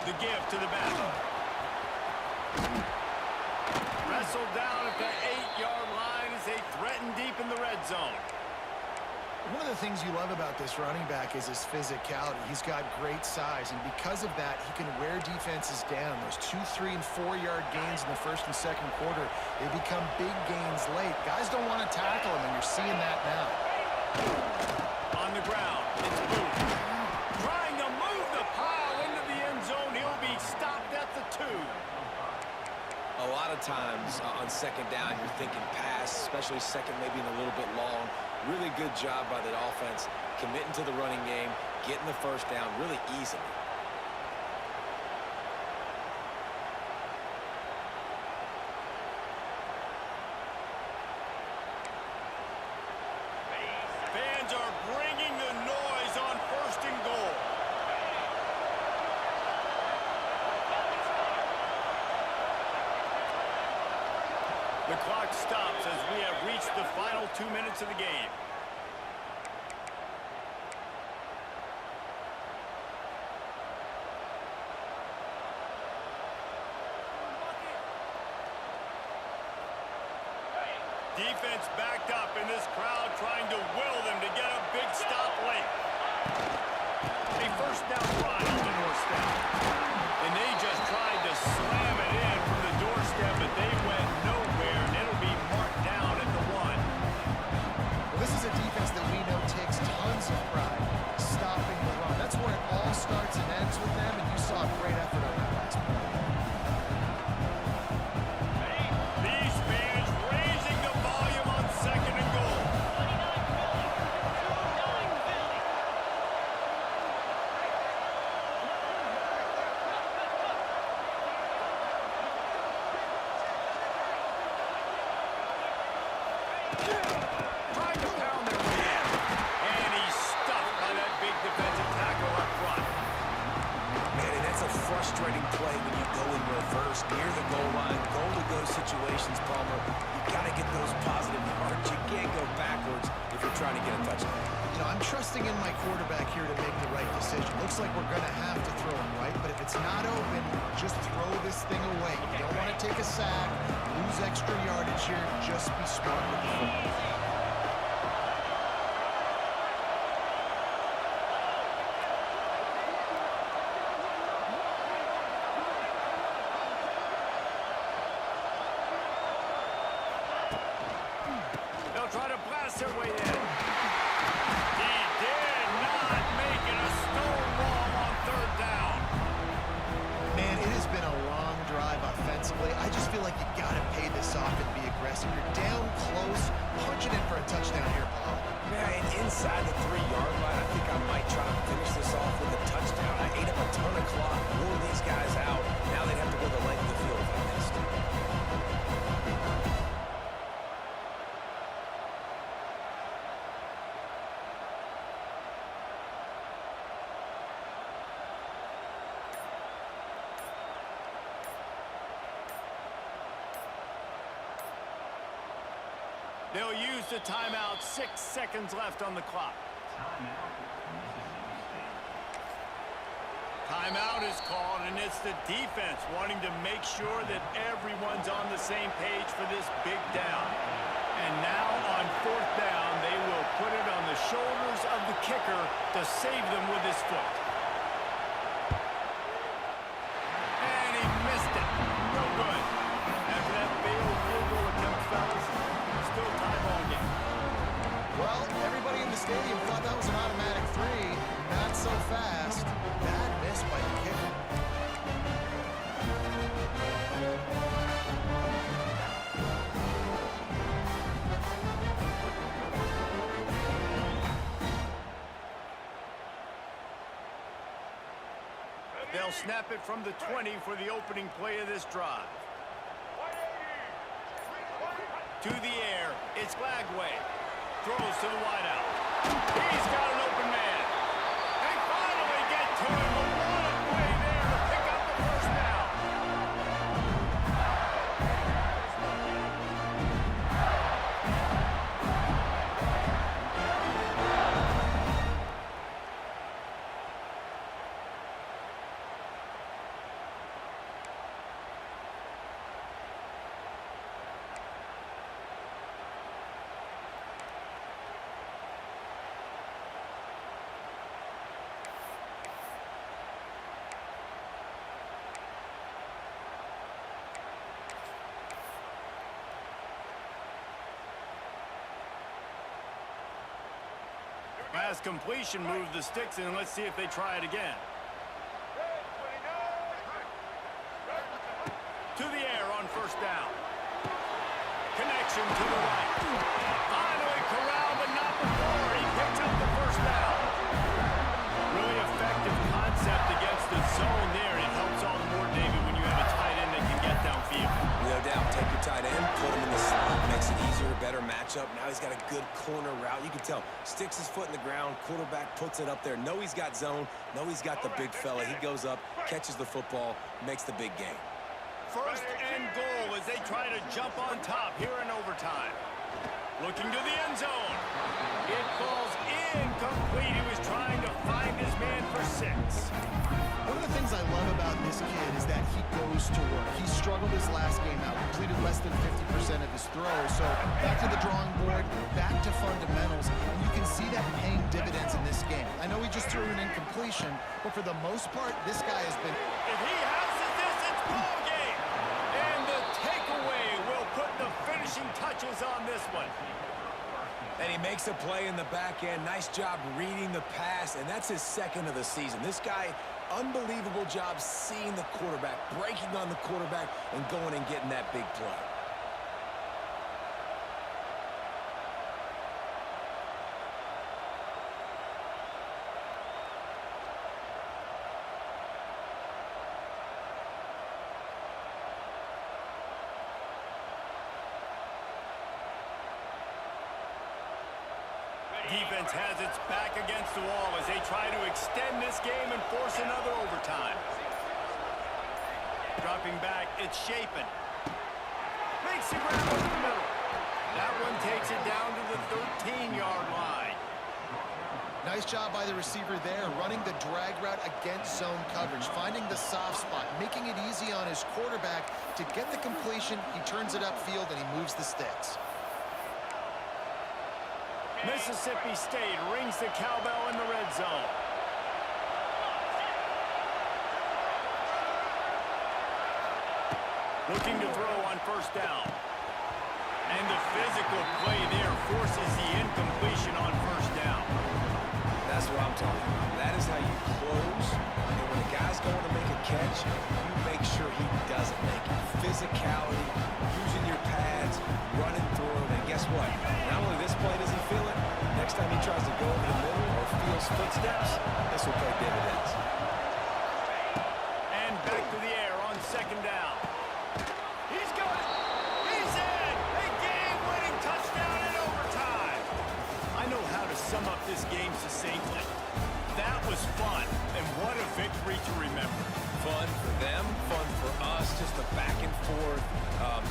The give to the back. Wrestled down at the 8-yard line as they threaten deep in the red zone. One of the things you love about this running back is his physicality. He's got great size, and because of that, he can wear defenses down. Those 2, 3, and 4-yard gains in the first and second quarter, they become big gains late. Guys don't want to tackle him, and you're seeing that now. On the ground, it's Booth. Trying to move the pile into the end zone. He'll be stopped at the 2. A lot of times on second down, you're thinking pass, especially second maybe a little bit long. Really good job by the offense, committing to the running game, getting the first down really easily. Fans are bringing the noise on first and goal. The clock stops as we have reached the final 2 minutes of the game. Defense backed up in this crowd trying to will them to get a big stop late. A first down run on the doorstep. And they just tried to slam it in from the doorstep, but they went nowhere, and it'll be marked down at the 1. Well, this is a defense that we know takes tons of pride stopping the run. That's where it all starts and ends with them, and you saw a great effort on that last play. These fans raising the volume on second and goal. Trying to pound their way in. And he's stuffed by that big defensive tackle up front. Man, and that's a frustrating play when you go in reverse near the goal line, goal-to-go situations, Palmer. You got to get those positive yards. You can't go backwards if you're trying to get a touchdown. You know, I'm trusting in my quarterback here to make the right decision. Looks like we're going to have to throw him, right? But if it's not open, just throw this thing away. You don't want to take a sack, lose extra yardage here. Just be smart with the football. They'll try to blast their way in. He did not make it. A stone wall on third down. Man, it has been a long drive offensively. I just feel like you got to pay this off and be aggressive. You're down close. Punch it in for a touchdown here, Paul. Man, and inside the 3-yard line, I think I might try to finish this off with a touchdown. I ate up a ton of clock, wore these guys out. Now they'd have to go the length of the field if I missed. They'll use the timeout. 6 seconds left on the clock. Timeout is called, and it's the defense wanting to make sure that everyone's on the same page for this big down. And now on fourth down, they will put it on the shoulders of the kicker to save them with his foot. And he missed it. No good. After that failed field goal attempt, fellas, still tie ball game. Well, everybody in the stadium thought that was an automatic 3. Not so fast. Bad miss by the kicker. They'll snap it from the 20 for the opening play of this drive. To the air, it's Lagway. Throws to the wideout. He's got an open man. They finally get to him. A lot of play there to pick up the first down. last completion moved the sticks in. Let's see if they try it again. To the air on first down. Connection to the right. Finally corralled, but not before. He picks up the first down. Really effective concept against the zone there. It helps all the more, David, when you have a tight end that can get downfield. No doubt. Take your tight end, put him in the slot, makes it easier, better matchup. Now he's got a good corner route. You can tell. Sticks his foot in the ground. Quarterback puts it up there. Know he's got zone. Know he's got the big fella. He goes up, catches the football, makes the big game. First and goal as they try to jump on top here in overtime. Looking to the end zone. It falls incomplete. He was trying to find his man for 6. One of the things I love about this kid is that he goes to work. He struggled his last game out, completed less than 50% of his throws. So back to the drawing board, back to fundamentals, and you can see that paying dividends in this game. I know he just threw an incompletion, but for the most part, this guy has been... If he houses this, it's ball game. And the takeaway will put the finishing touches on this one. And he makes a play in the back end. Nice job reading the pass, and that's his second of the season. This guy, unbelievable job seeing the quarterback, breaking on the quarterback, and going and getting that big play. Defense has its back against the wall as they try to extend this game and force another overtime. Dropping back, it's Shapen. Makes the grab over the middle. That one takes it down to the 13-yard line. Nice job by the receiver there, running the drag route against zone coverage, finding the soft spot, making it easy on his quarterback to get the completion. He turns it upfield, and he moves the sticks. Mississippi State rings the cowbell in the red zone. Looking to throw on first down. And the physical play there forces the incompletion on first down. That's what I'm talking about. That is how you close. And when a guy's going to make a catch, you make sure he doesn't make it. Physicality, using your pads, running through him. And guess what? Not only this play does he feel it, next time he tries to go over the middle or feels footsteps, this will pay dividends. And back to the air on second down. He's got it. He's in. A game-winning touchdown in overtime. I know how to sum up this game succinctly. That was fun, and what a victory to remember. Fun for them, fun for us, just the back and forth.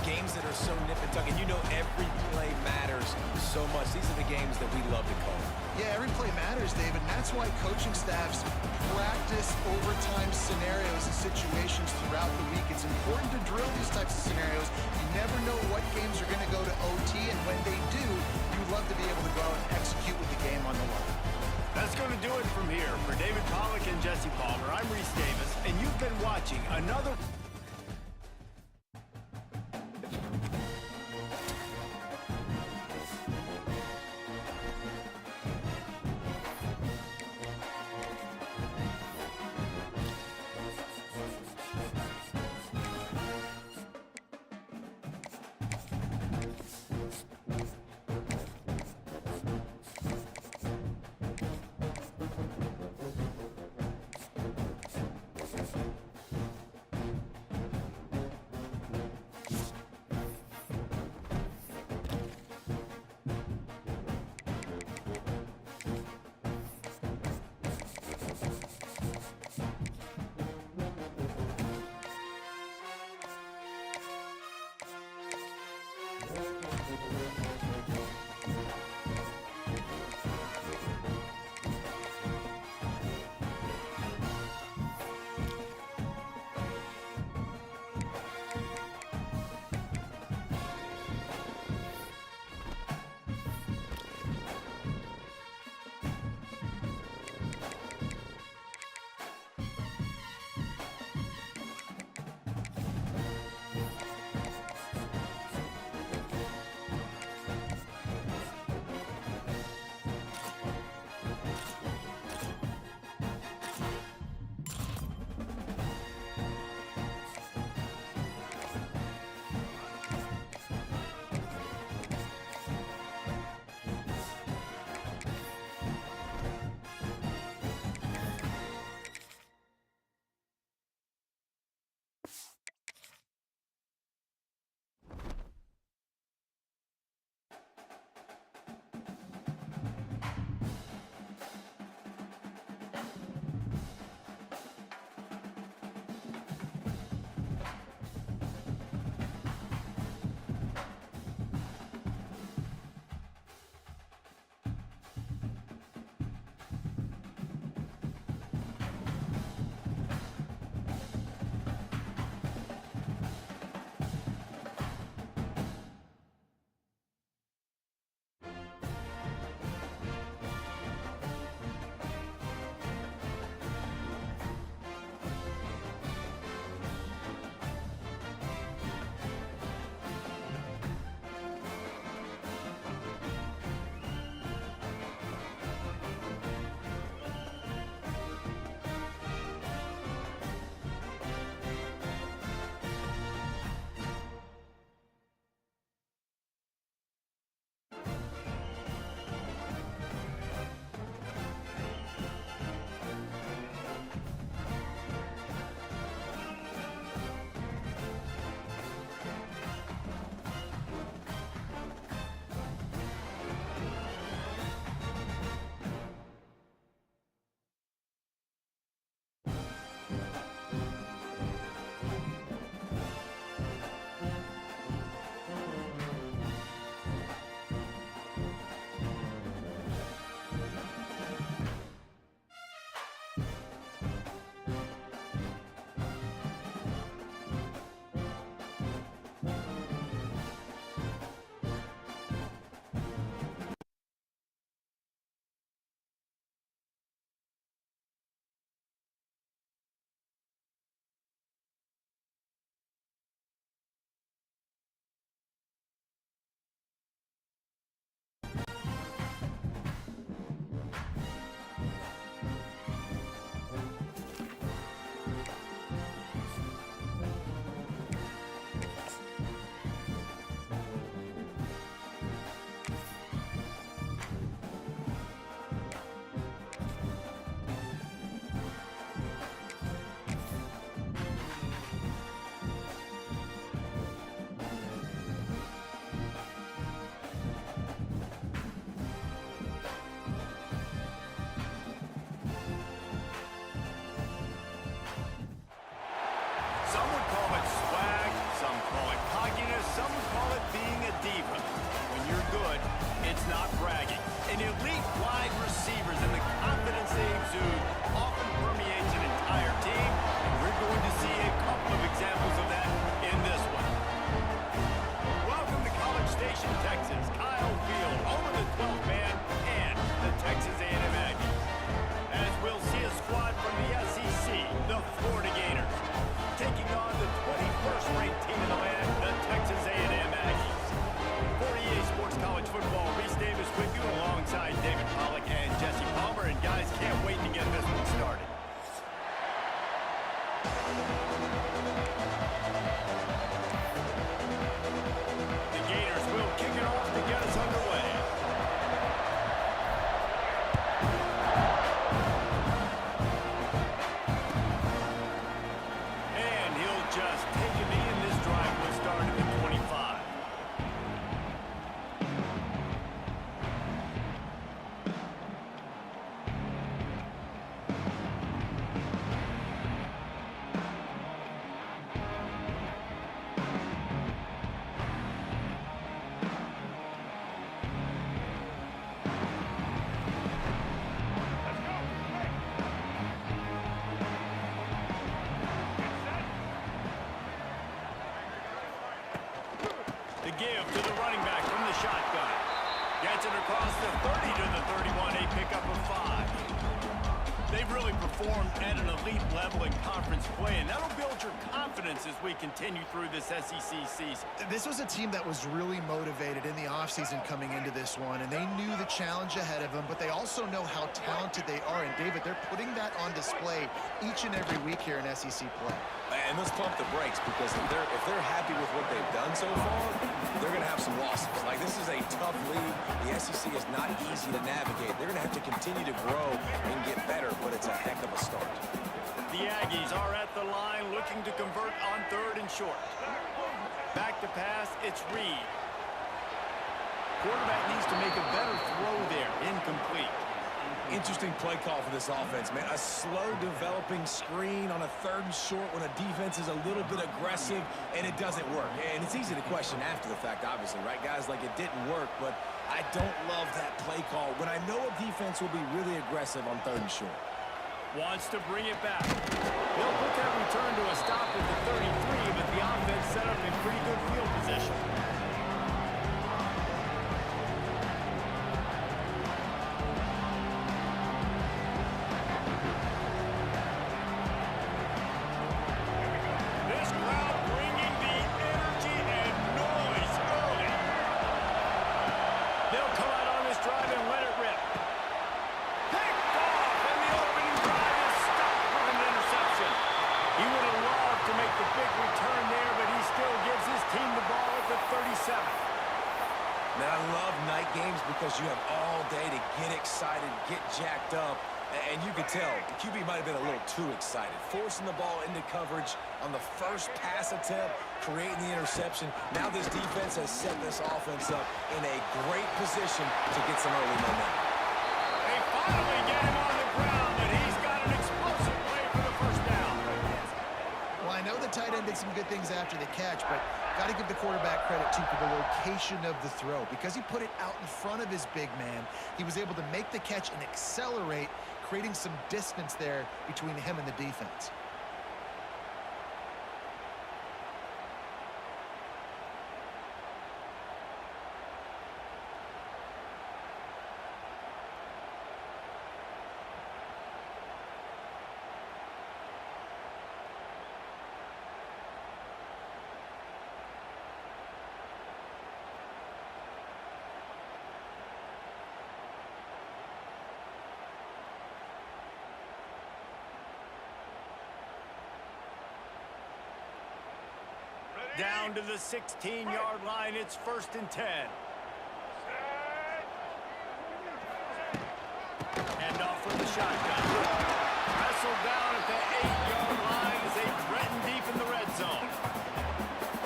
Games that are so nip and tuck, and you know every play matters so much. These are the games that we love to call. Yeah, every play matters, David, and that's why coaching staffs practice overtime scenarios and situations throughout the week. It's important to drill these types of scenarios. You never know what games are going to go to OT, and when they do, you love to be able to go out and execute with the game on the line. That's going to do it from here. For David Pollack and Jesse Palmer, I'm Reese Davis, and you've been watching another... give to the running back from the shotgun. Gets it across the 30 to the 31, a pickup of 5. They've really performed at an elite level in conference play, and that'll build your confidence as we continue through this SEC season. This was a team that was really motivated in the offseason coming into this one, and they knew the challenge ahead of them, but they also know how talented they are. And, David, they're putting that on display each and every week here in SEC play. And let's pump the brakes, because if they're happy with what they've done so far, they're going to have some losses. Like, this is a tough league. The SEC is not easy to navigate. They're going to have to continue to grow and get better, but it's a heck of a start. The Aggies are at the line looking to convert on 3rd and short. Back to pass, it's Reed. Quarterback needs to make a better throw there, incomplete. Interesting play call for this offense, man. A slow developing screen on a 3rd and short when a defense is a little bit aggressive and it doesn't work. And it's easy to question after the fact, obviously, right, guys? Like, it didn't work, but I don't love that play call when I know a defense will be really aggressive on 3rd and short. Wants to bring it back. He'll put that return to a stop at the 33, but the offense set up in pretty good field position. This crowd bringing the energy and noise early. They'll come out on this drive and let it rip. Picked off, and the opening drive is stopped with an interception. He would have loved to make the big return there, but he still gives his team the ball at the 37. Man, I love night games because you have all day to get excited, get jacked up, and you could tell the QB might have been a little too excited. Forcing the ball into coverage on the first pass attempt, creating the interception. Now this defense has set this offense up in a great position to get some early momentum. They finally get him on the ground, but he's got an explosive play for the first down. Well, I know the tight end did some good things after the catch, but got to give the quarterback credit, too, for the location of the throw. Because he put it out in front of his big man, he was able to make the catch and accelerate, creating some distance there between him and the defense. Down to the 16-yard line, it's 1st and 10. Hand off from the shotgun. Wrestled down at the 8-yard line as they threaten deep in the red zone.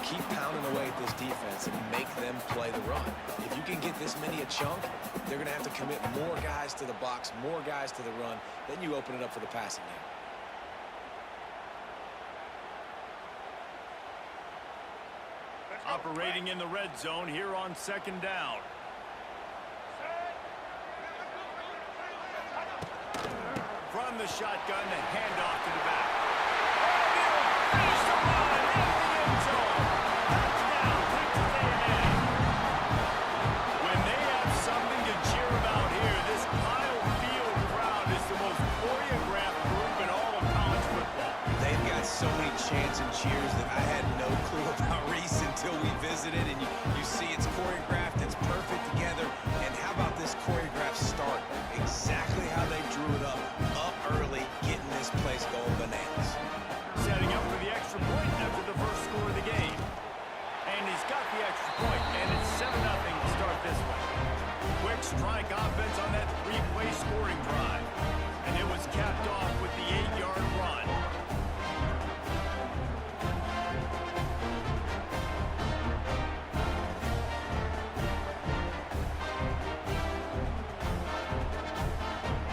Keep pounding away at this defense and make them play the run. If you can get this many a chunk, they're going to have to commit more guys to the box, more guys to the run. Then you open it up for the passing game. Operating in the red zone here on 2nd down. From the shotgun, the handoff to the back. Finish the run into the end zone. Touchdown, Texas A&M. When they have something to cheer about here, this Kyle Field crowd is the most choreographed group in all of college football. They've got so many chants and cheers that I had no clue about Reese until we visited, and you see it's choreographed, it's perfect together. And how about this choreographed start? Exactly how they drew it up early, getting this place going bananas. Setting up for the extra point after the first score of the game. And he's got the extra point, and it's 7-0 to start this one. Quick strike offense on that 3-play scoring drive. And it was capped off with the 8-yard run.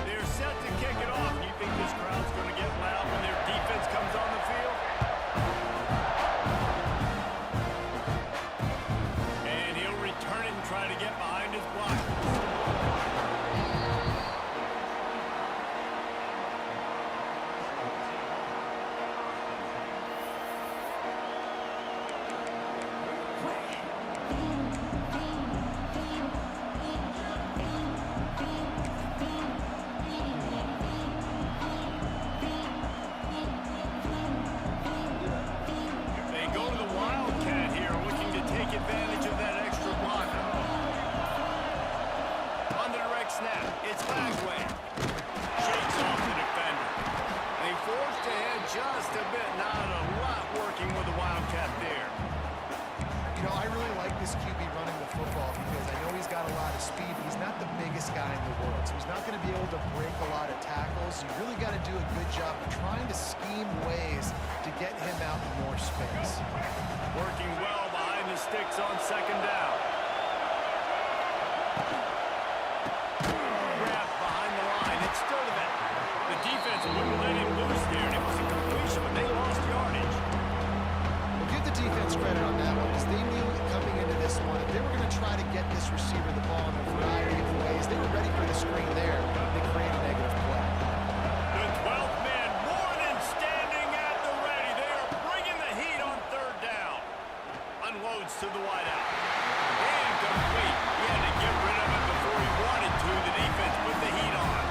They're set to kick it off. Do you think this crowd's going to get loud when their defense comes on the field? And he'll return it and try to get behind his blockers. just a bit. Not a lot working with the Wildcat there. You know, I really like this QB running the football because I know he's got a lot of speed, but he's not the biggest guy in the world, so he's not going to be able to break a lot of tackles. You really got to do a good job of trying to scheme ways to get him out in more space. Working well behind the sticks on second down. Grab behind the line. It's still to that. The defense wouldn't let him loose there, and it was a completion, but they lost yardage. We'll give the defense credit on that one because they knew coming into this one that they were going to try to get this receiver the ball in a variety of ways. They were ready for the screen there. They created a negative play. The 12th man more than standing at the ready. They are bringing the heat on third down. Unloads to the wideout. And complete. He had to get rid of it before he wanted to. The defense put the heat on.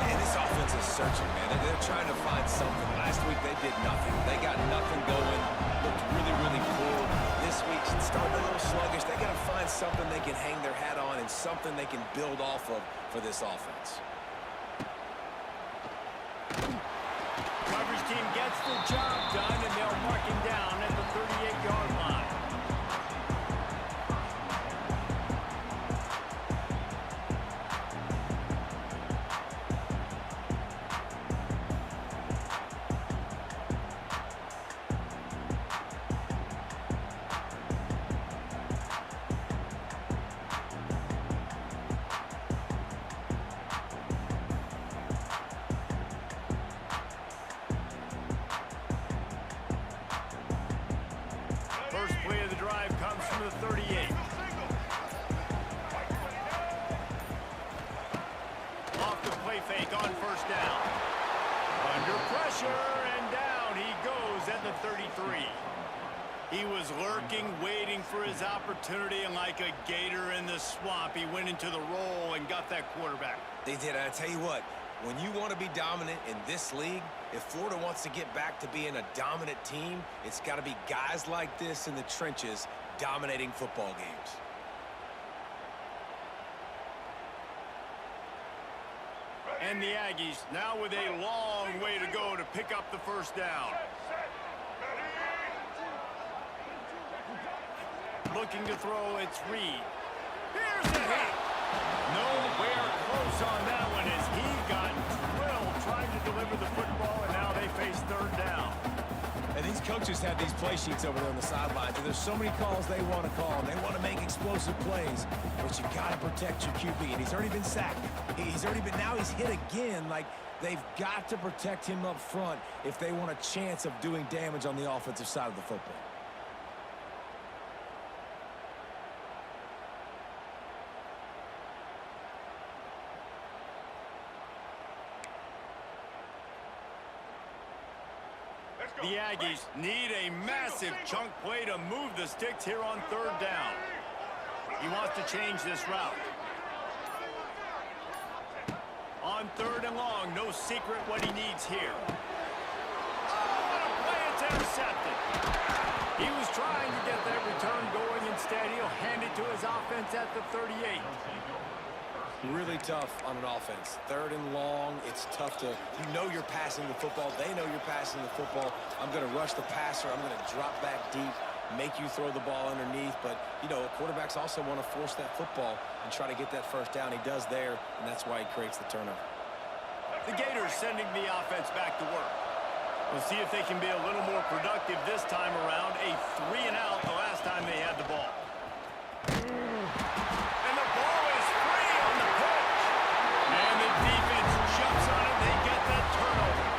Man, this offense is searching, man. They're trying to find something. Last week they did nothing. They got nothing going. Looked really, really poor. This week, starting a little sluggish. They got to find something they can hang their hat on and something they can build off of for this offense. Coverage team gets the job done, and they'll mark him down at the 38-yard line. First play of the drive comes from the 38. Off the play fake on first down. Under pressure, and down he goes at the 33. He was lurking, waiting for his opportunity, and like a gator in the swamp, he went into the roll and got that quarterback. They did. And I tell you what, when you want to be dominant in this league, if Florida wants to get back to being a dominant team, it's got to be guys like this in the trenches dominating football games. And the Aggies now with a long way to go to pick up the first down. Looking to throw, it's Reed. Here's the hit. Nowhere close on that one as he got drilled trying to deliver the football, and now they face third down. And these coaches have these play sheets over there on the sidelines, and there's so many calls they want to call, and they want to make explosive plays, but you got to protect your QB, and he's already been sacked. Now he's hit again. Like, they've got to protect him up front if they want a chance of doing damage on the offensive side of the football. The Aggies need a massive chunk play to move the sticks here on third down. He wants to change this route. On third and long, no secret what he needs here. Oh, what a play, it's intercepted. He was trying to get that return going. Instead, he'll hand it to his offense at the 38. Really tough on an offense. Third and long, it's tough to, you know you're passing the football. They know you're passing the football. I'm going to rush the passer. I'm going to drop back deep, make you throw the ball underneath. But, you know, quarterbacks also want to force that football and try to get that first down. He does there, and that's why he creates the turnover. The Gators sending the offense back to work. We'll see if they can be a little more productive this time around. A 3-and-out the last time they had the ball. And the ball is free on the pitch. And the defense jumps on it. They get that turnover.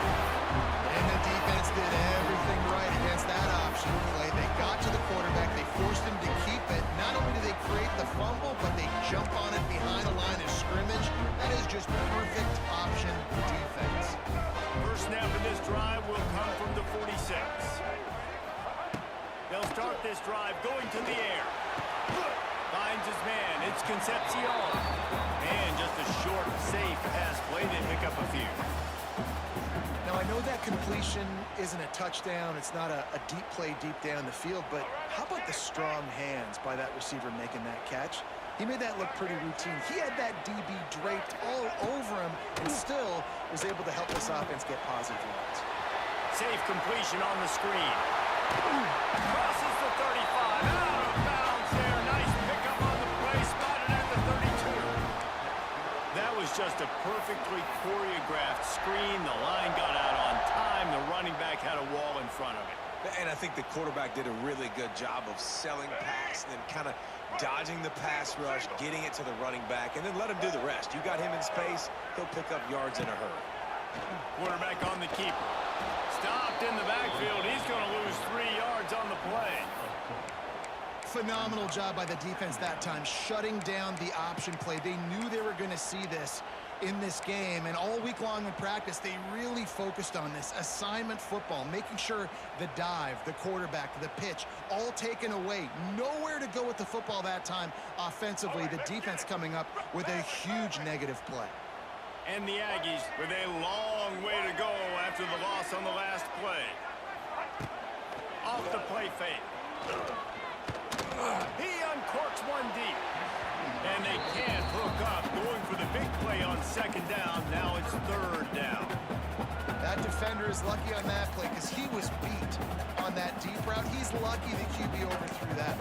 And the defense did everything right against that option play. They got to the quarterback. They forced him to keep it. Not only did they create the fumble, but they jump on it behind the line of scrimmage. That is just perfect option defense. First snap of this drive will come from the 46. They'll start this drive going to the air. Finds his man. It's Concepcion. And just a short, safe pass play. They pick up a few. Now, I know that completion isn't a touchdown. It's not a deep play deep down the field, but how about the strong hands by that receiver making that catch? He made that look pretty routine. He had that DB draped all over him and still was able to help this offense get positive yards. safe completion on the screen. Crosses the 35. Out of bounds there. Nice pickup on the play. Spotted at the 32. That was just a perfectly choreographed screen. The line got out on time. The running back had a wall in front of it. And I think the quarterback did a really good job of selling pass and then kind of dodging the pass rush, getting it to the running back, and then let him do the rest. You got him in space, he'll pick up yards in a hurry. Quarterback on the keeper. Stopped in the backfield. He's going to lose 3 yards on the play. Phenomenal job by the defense that time, shutting down the option play. They knew they were going to see this in this game, and all week long in practice, they really focused on this assignment football, making sure the dive, the quarterback, the pitch, all taken away. Nowhere to go with the football that time offensively. The defense coming up with a huge negative play. And the Aggies with a long way to go after the loss on the last play. Off the play fake. He uncorks one deep. And they can't hook up. Going for the big play on second down. Now it's third down. That defender is lucky on that play because he was beat on that deep route. He's lucky the QB overthrew that.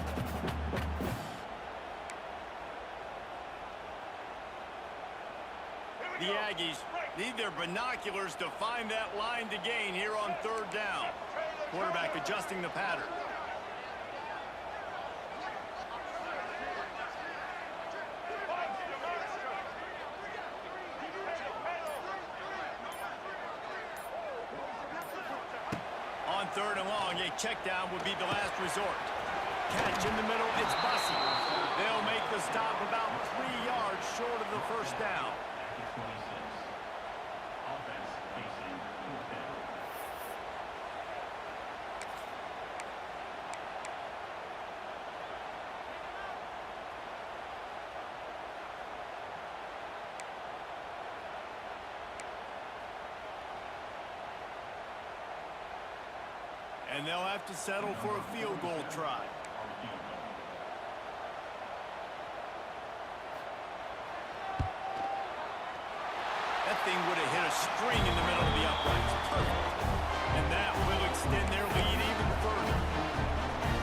The Aggies need their binoculars to find that line to gain here on third down. Quarterback adjusting the pattern. On third and long, a check down would be the last resort. Catch in the middle, it's Bussey. They'll make the stop about 3 yards short of the first down. And they'll have to settle for a field goal try. That thing would have hit a string in the middle of the uprights. Perfect. And that will extend their lead even further.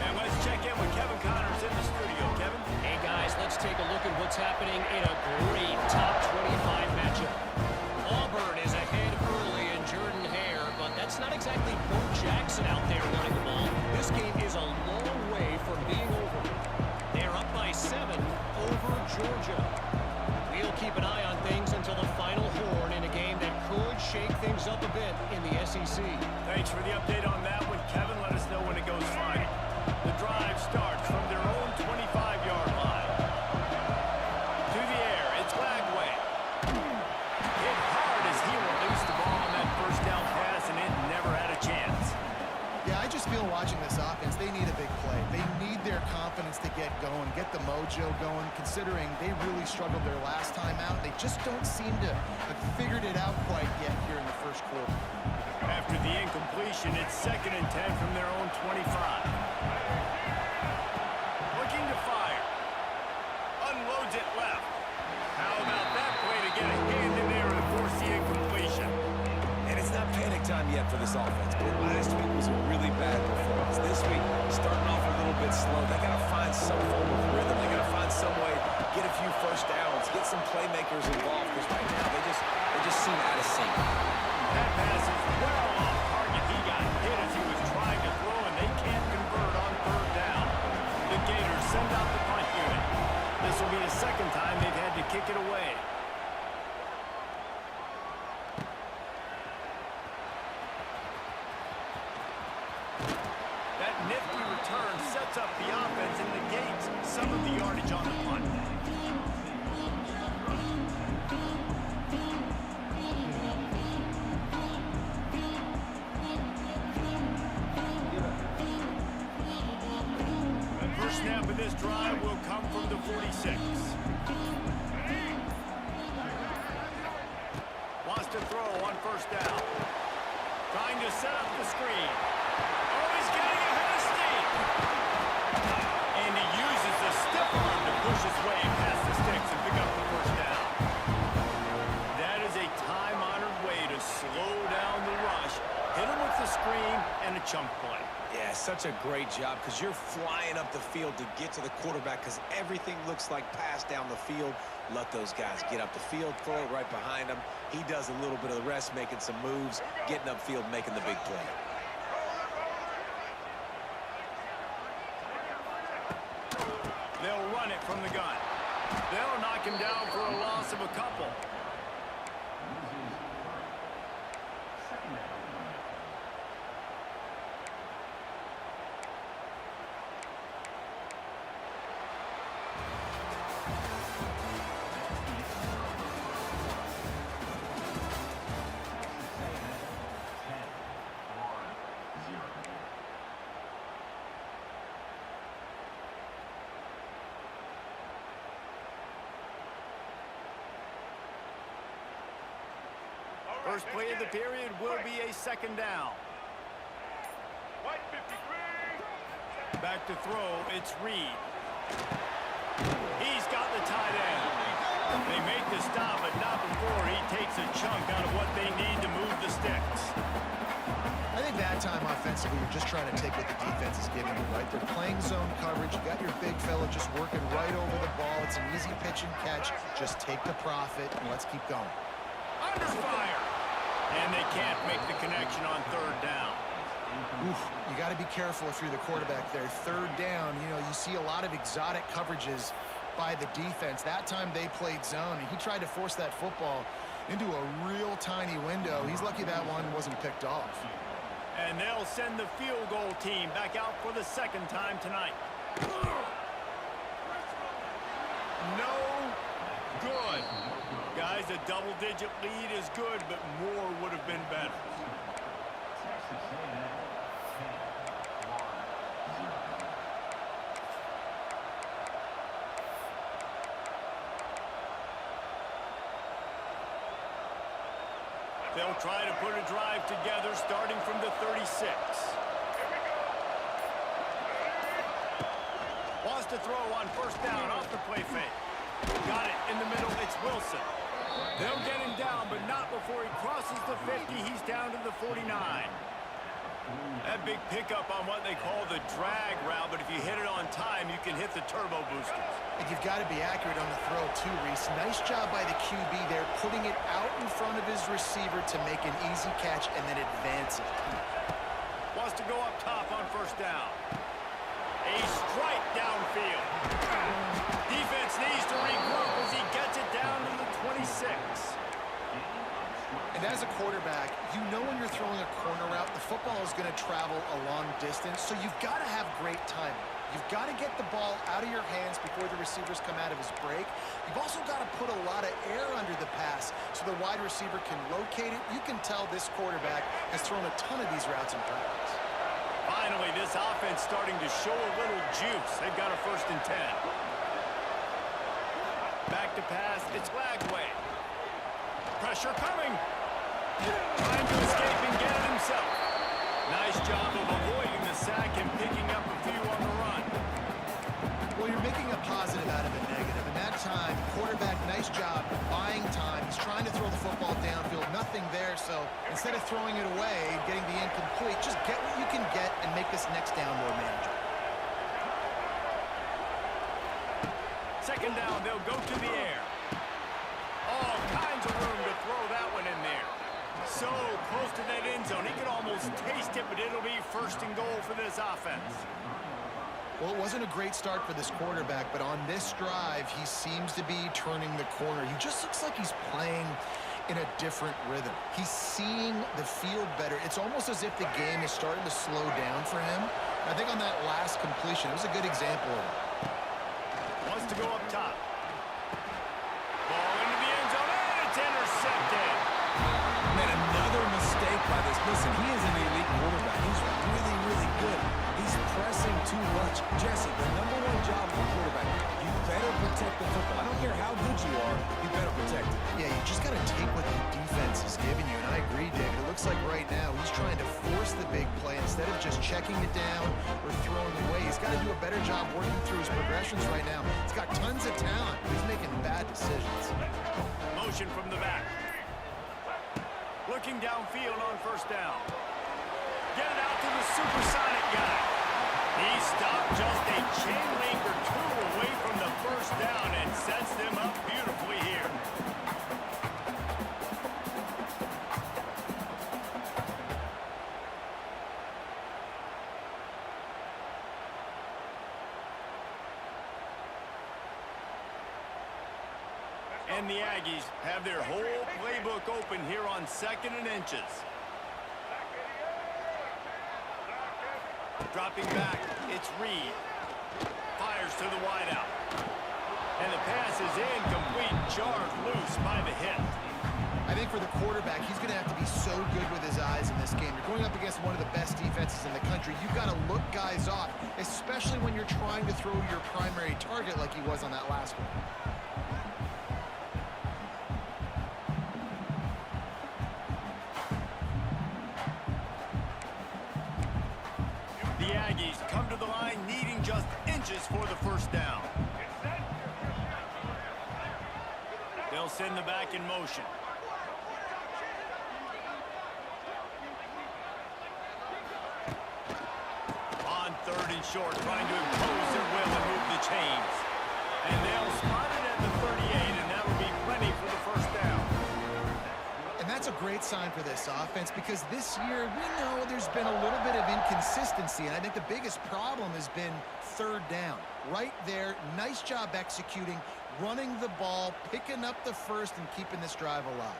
And let's check in with Kevin Connors in the studio. Kevin? Hey, guys, let's take a look at what's happening in a great top 25 matchup. Auburn is ahead early in Jordan Hare, but that's not exactly Bo Jackson out there running the ball. This game is a long way from being over. They're up by 7 over Georgia. We'll keep an eye on things until the final horn in a game that could shake things up a bit in the SEC. Thanks for the update on that one, Kevin. Let us know when it goes final. The drive starts from their own 25-yard line. To the air, it's Lagway. Hit hard as he released the ball on that first down pass, and it never had a chance. Yeah, I just feel watching this offense, they need a big play. They need their confidence to get going, get the mojo going, considering they really struggled their last time out. They just don't seem to have figured it out quite yet here in the first quarter. After the incompletion, it's 2nd and 10 from their own 25. Looking to fire. Unloads it left. How about that play to get a hand in there and force the incompletion? And it's not panic time yet for this offense, but last week was a really bad performance. This week, starting off a little bit slow. They got to find some form of rhythm. They got to find some way, get a few first downs, get some playmakers involved, because right now they just seem out of sync. That pass is well off target. He got hit as he was trying to throw, and they can't convert on third down. The Gators send out the punt unit. This will be the second time they've had to kick it away. That nifty return sets up the offense and negates some of the yardage on the punt. The first snap of this drive will come from the 46. Wants to throw on first down. Trying to set up the screen. Oh, he's getting ahead of steam. And he uses the stiff arm to push his way past the sticks and pick up the first down. That is a time-honored way to slow down the rush. Hit him with the a screen and a chunk play. Yeah, such a great job because you're flying up the field to get to the quarterback because everything looks like pass down the field. Let those guys get up the field, throw it right behind him. He does a little bit of the rest, making some moves, getting upfield, making the big play. They'll run it from the gun. They'll knock him down for a loss of a couple. First play of the period will be a second down. White 53. Back to throw, it's Reed. He's got the tight end. They make the stop, but not before he takes a chunk out of what they need to move the sticks. I think that time offensively, you're just trying to take what the defense is giving you, right? They're playing zone coverage. You got your big fella just working right over the ball. It's an easy pitch and catch. Just take the profit, and let's keep going. Under fire. And they can't make the connection on third down. Oof, you got to be careful if you're the quarterback there. Third down, you know, you see a lot of exotic coverages by the defense. That time they played zone, and he tried to force that football into a real tiny window. He's lucky that one wasn't picked off. And they'll send the field goal team back out for the second time tonight. No good. Guys, a double-digit lead is good, but more would have been better. They'll try to put a drive together starting from the 36. Wants to throw on first down off the play fake. Got it in the middle. It's Wilson. They'll get him down, but not before he crosses the 50. He's down to the 49. That big pickup on what they call the drag route, but if you hit it on time, you can hit the turbo boosters. And you've got to be accurate on the throw too, Reese. Nice job by the QB there, putting it out in front of his receiver to make an easy catch and then advance it. Wants to go up top on first down. A strike downfield. Defense needs to regroup as he gets it down to the 26. And as a quarterback, you know when you're throwing a corner route, the football is going to travel a long distance, so you've got to have great timing. You've got to get the ball out of your hands before the receivers come out of his break. You've also got to put a lot of air under the pass so the wide receiver can locate it. You can tell this quarterback has thrown a ton of these routes in practice. Finally, this offense starting to show a little juice. They've got a 1st and 10. Back to pass. It's Lagway. Pressure coming. Trying to escape and get it himself. Nice job of avoiding the sack and picking up a few on the run. Well, you're making a positive out of a negative. And that time, quarterback, nice job buying time. He's trying to throw the football downfield. Nothing there, so instead of throwing it away and getting the incomplete, just get what you can get and make this next down more manageable. Second down, they'll go to the air. All kinds of room to throw that one in there. So close to that end zone. He could almost taste it, but it'll be 1st and goal for this offense. Well, it wasn't a great start for this quarterback, but on this drive, he seems to be turning the corner. He just looks like he's playing in a different rhythm. He's seeing the field better. It's almost as if the game is starting to slow down for him. I think on that last completion, it was a good example of it. Wants to go up top. Ball into the end zone, and it's intercepted. Man, another mistake by this. Listen, he is an elite quarterback. He's really, really good. He's pressing too much. Jesse, the #1 job of a quarterback, you better protect the football. I don't care how good you are, you better protect it. Yeah, you just got to take what the defense is giving you, and I agree, David. It looks like right now he's trying to force the big play instead of just checking it down or throwing it away. He's got to do a better job working through his progressions right now. He's got tons of talent, but he's making bad decisions. Motion from the back. Looking downfield on first down. supersonic guy. He stopped just a chain link or two away from the first down and sets them up beautifully here. And the Aggies have their whole playbook open here on 2nd and inches. Dropping back, it's Reed. Fires to the wideout. And the pass is incomplete, jarred loose by the hit. I think for the quarterback, he's going to have to be so good with his eyes in this game. You're going up against one of the best defenses in the country. You've got to look guys off, especially when you're trying to throw your primary target like he was on that last one. The Aggies come to the line needing just inches for the first down. They'll send the back in motion. On 3rd and short, trying to impose their will and move the chains. And they'll spot it at the 38, and that'll be plenty for the first down. And that's a great sign for this offense because this year we know there's been a little bit of inconsistency, and I think the biggest problem has been 3rd down. Right there, nice job executing, running the ball, picking up the first, and keeping this drive alive.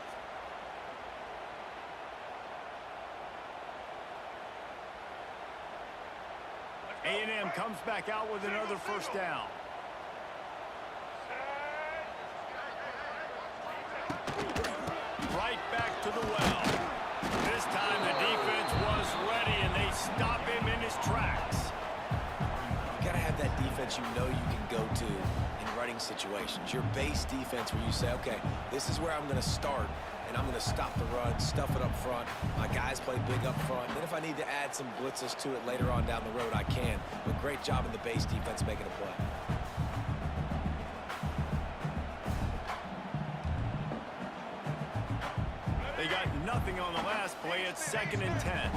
A&M comes back out with another first down. Right back to the well. This time the defense was ready, and they stop him in his tracks. You got to have that defense you know you can go to in running situations. Your base defense where you say, okay, this is where I'm going to start, and I'm going to stop the run, stuff it up front. My guys play big up front. Then if I need to add some blitzes to it later on down the road, I can. But great job in the base defense making a play. They got nothing on the last play. It's 2nd and 10.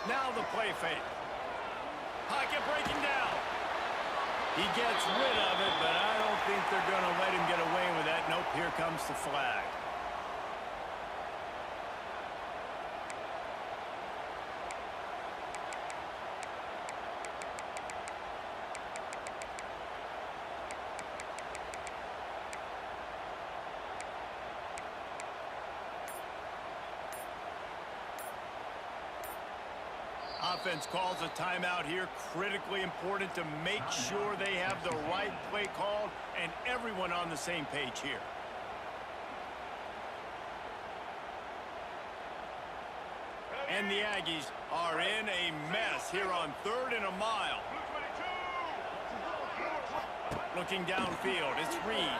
Now the play fake. Pocket breaking down. He gets rid of it, but I don't think they're going to let him get away with that. Nope, here comes the flag. Offense calls a timeout here. Critically important to make sure they have the right play called and everyone on the same page here. And the Aggies are in a mess here on 3rd and a mile. Looking downfield, it's Reed.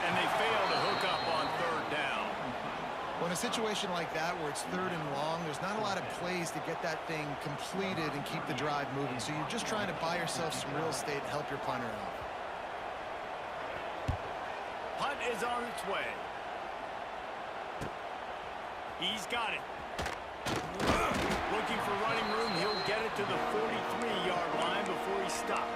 And they fail to hook up on 3rd down. Well, in a situation like that where it's 3rd and long, there's not a lot of plays to get that thing completed and keep the drive moving. So you're just trying to buy yourself some real estate and help your punter out. Punt is on its way. He's got it. Looking for running room. He'll get it to the 43-yard line before he stops.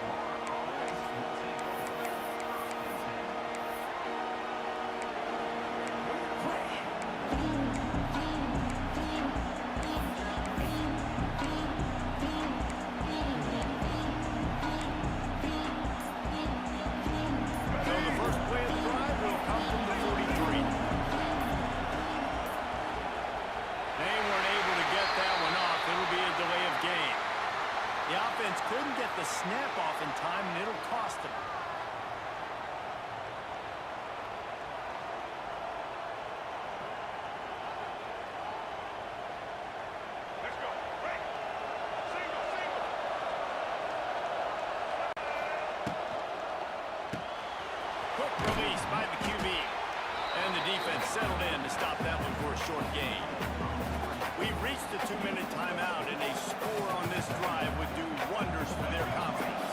Couldn't get the snap off in time, and it'll cost them. Let's go. Break. Single. Quick release by the QB. And the defense settled in to stop that one for a short gain. We've reached the 2-minute timeout, and a score on this drive would do wonders for their confidence.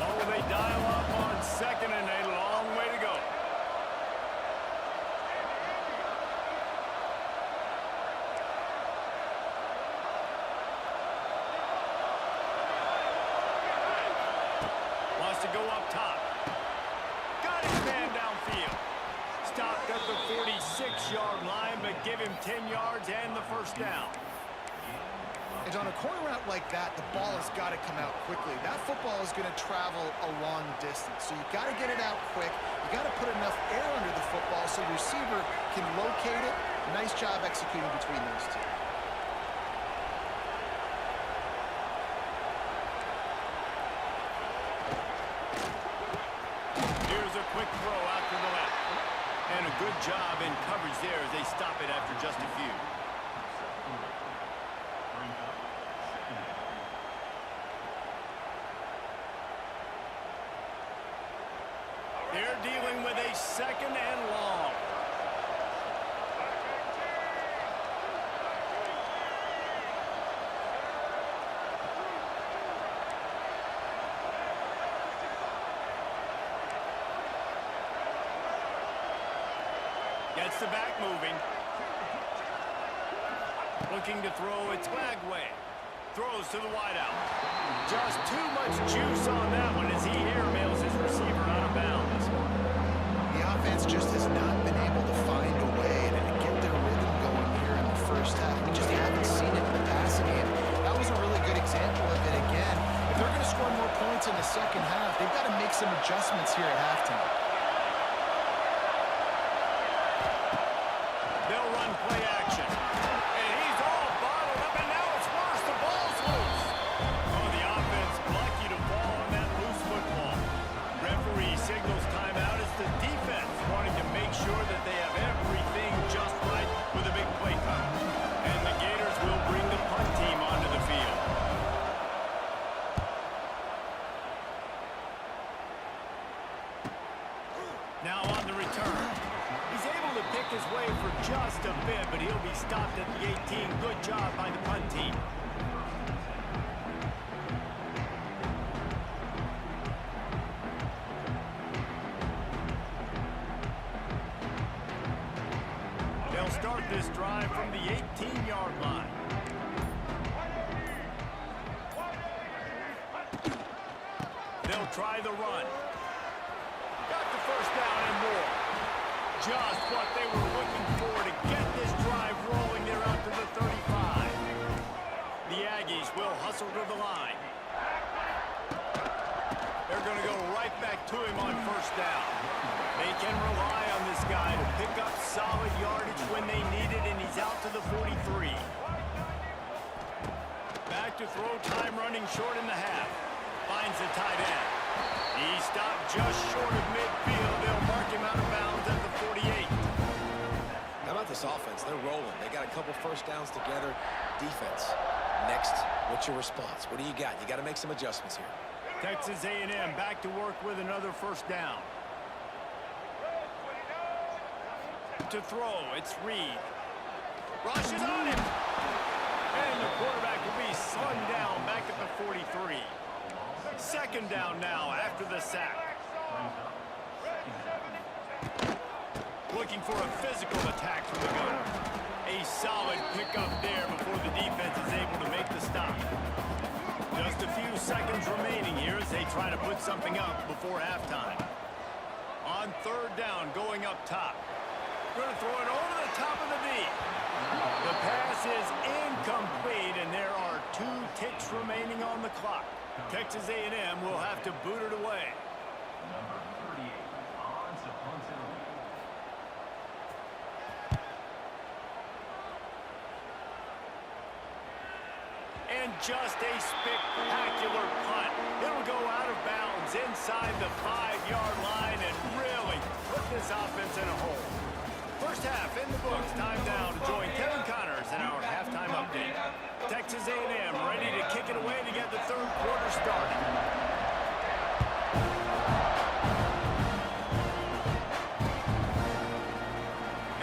Oh, they dial up on 2nd and a long way to go. him 10 yards and the first down. And on a corner route like that, the ball has got to come out quickly. That football is going to travel a long distance, so you got to get it out quick. You got to put enough air under the football so the receiver can locate it. Nice job executing between those two. Here's a quick throw out to the left. And a good job in coverage there as they stop it after just a few. They're dealing with a second and long. Gets the back moving. Looking to throw it swag way. Throws to the wideout. Just too much juice on that one as he airmails his receiver out of bounds. The offense just has not been able to find a way to get their rhythm going here in the first half. We just haven't seen it in the passing game. That was a really good example of it again. If they're going to score more points in the second half, they've got to make some adjustments here at halftime. They'll run play action. And he's all bottled up, and now it's worse. The ball's loose. Oh, the offense lucky to fall on that loose football. Referee signals timeout. It's the defense wanting to make sure that they have everything just right with a big play coming. And the Gators will bring the punt team onto the field. Now on the return. He's able to pick his way for just a bit, but he'll be stopped at the 18. Good job by the punt team. They'll start this drive from the 18-yard line. They'll try the run. Got the first down and more. Just what they were looking for to get this drive rolling. They're out to the 35. The Aggies will hustle to the line. They're going to go right back to him on first down. They can rely on this guy to pick up solid yardage when they need it, and he's out to the 43. Back to throw, time running short in the half. Finds the tight end. He stopped just short of midfield. They'll mark him out of bounds at the 48. How about this offense? They're rolling. They got a couple first downs together. Defense. Next, what's your response? What do you got? You got to make some adjustments here. Texas A&M back to work with another first down. To throw, it's Reed. Rushes on him. And the quarterback will be slung down back at the 43. Second down now after the sack. Looking for a physical attack from the gunner. A solid pickup there before the defense is able to make the stop. Just a few seconds remaining here as they try to put something up before halftime. On third down, going up top. Going to throw it over the top of the knee. The pass is incomplete, and there are 2 ticks remaining on the clock. Texas A&M will have to boot it away. And just a spectacular punt. It'll go out of bounds inside the 5-yard line and really put this offense in a hole. First half in the books. Time down to join Kevin Connors in our halftime update. Texas A&M ready to kick it away to get the third quarter started.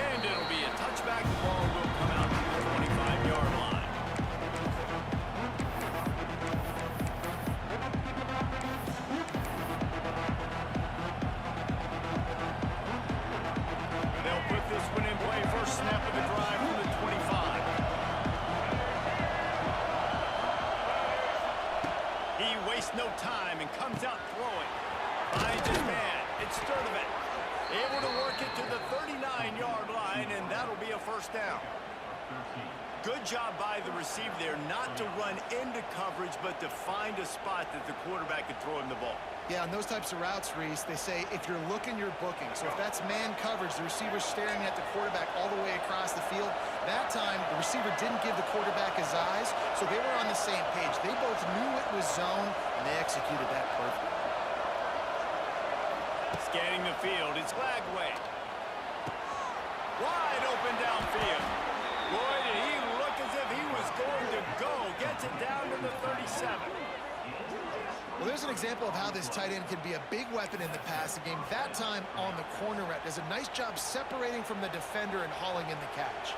And it'll be a touchback. The ball will come out to the 25-yard line. They'll put this one in play. First snap of the drive from the 25. He wastes no time and comes out throwing. Finds his man. It's Sturdivant. Able to work it to the 39-yard line line, and that'll be a first down. Good job by the receiver there not to run into coverage, but to find a spot that the quarterback could throw him the ball. Yeah, on those types of routes, Reese, they say if you're looking, you're booking. So if that's man coverage, the receiver's staring at the quarterback all the way across the field. That time, the receiver didn't give the quarterback his eyes, so they were on the same page. They both knew it was zone, and they executed that perfectly. Scanning the field, it's Lagway. Wide open downfield. Boy, did he look as if he was going to go. Gets it down to the 37. Well, there's an example of how this tight end can be a big weapon in the passing game. That time on the corner route does a nice job separating from the defender and hauling in the catch.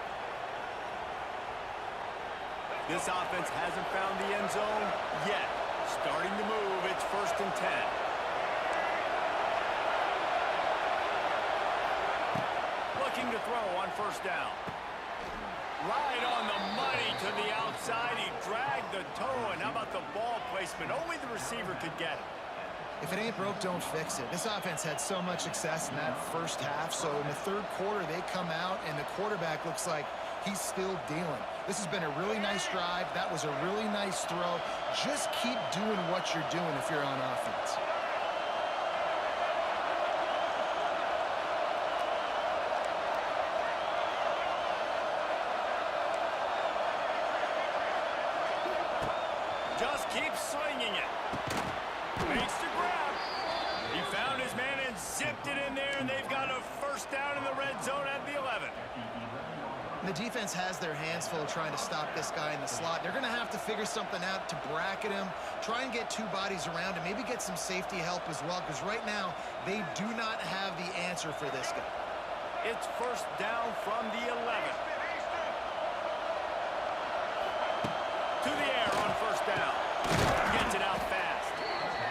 This offense hasn't found the end zone yet. Starting to move, it's 1st and 10. Looking to throw on 1st down. Right on the money to the outside. He dragged the toe, and how about the ball placement? Only the receiver could get it. If it ain't broke, don't fix it. This offense had so much success in that first half, so in the third quarter, they come out, and the quarterback looks like he's still dealing. This has been a really nice drive. That was a really nice throw. Just keep doing what you're doing if you're on offense. Just keep slinging it. Makes the grab. He found his man and zipped it in there, and they've got a 1st down in the red zone at the 11. The defense has their hands full trying to stop this guy in the slot. They're going to have to figure something out to bracket him, try and get 2 bodies around him, maybe get some safety help as well, because right now they do not have the answer for this guy. It's 1st down from the 11. To the air on 1st down. Gets it out fast.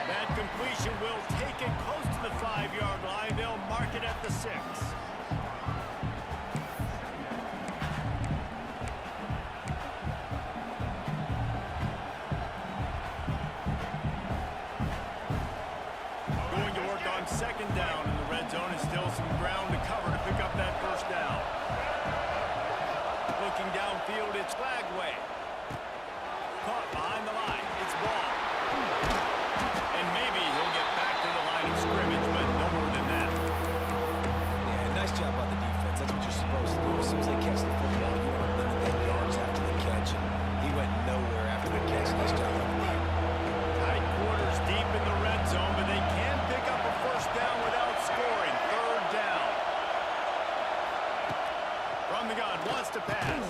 That completion will take it close to the 5-yard line. They'll mark it at the 6. Going to work on 2nd down in the red zone, and still some ground to cover to pick up that 1st down. Looking downfield, it's Lagway. Caught behind the line. It's ball. And maybe he'll get back to the line of scrimmage, but no more than that. Yeah, nice job by the defense. That's what you're supposed to do. As soon as they catch the football, you want to limit their yards after the catch. And he went nowhere after the catch. Nice job by the defense. Tight quarters deep in the red zone, but they can pick up a 1st down without scoring. 3rd down. From the gun, wants to pass.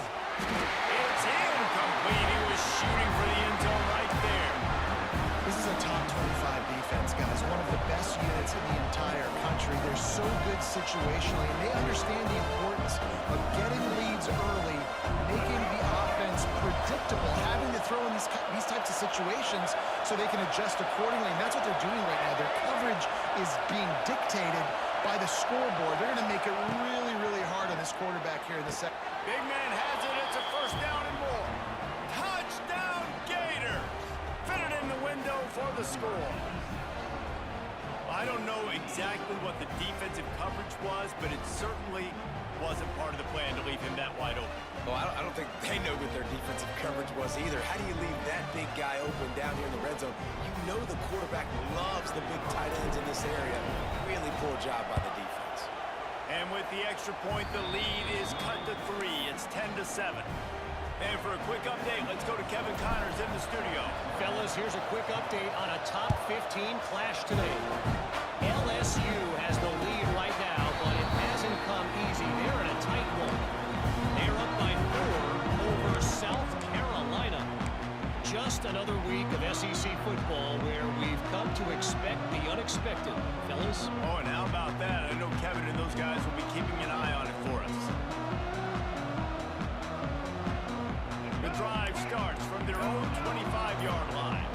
It's incomplete. He was shooting for the end zone right there. This is a top 25 defense, guys. One of the best units in the entire country. They're so good situationally, and they understand the importance of getting leads early, making the offense predictable, having to throw in these types of situations so they can adjust accordingly. And that's what they're doing right now. Their coverage is being dictated by the scoreboard. They're going to make it really, really hard on this quarterback here in the second. Big man has it. It's a 1st down and more. Touchdown, Gators! Fit it in the window for the score. I don't know exactly what the defensive coverage was, but it certainly wasn't part of the plan to leave him that wide open. Well, I don't think they know what their defensive coverage was either. How do you leave that big guy open down here in the red zone? You know the quarterback loves the big tight ends in this area. Really poor job by the defense. And with the extra point, the lead is cut to 3. It's 10-7. And for a quick update, let's go to Kevin Connors in the studio. Fellas, here's a quick update on a top 15 clash today. LSU has the lead right now, but it hasn't come easy. They're in a tight one. They're up by 4 over South Carolina. Just another week of SEC football where we've come to expect the unexpected. Fellas? Oh, and how about that? I know Kevin and those guys will be keeping an eye on it for us. The drive starts from their own 25-yard line.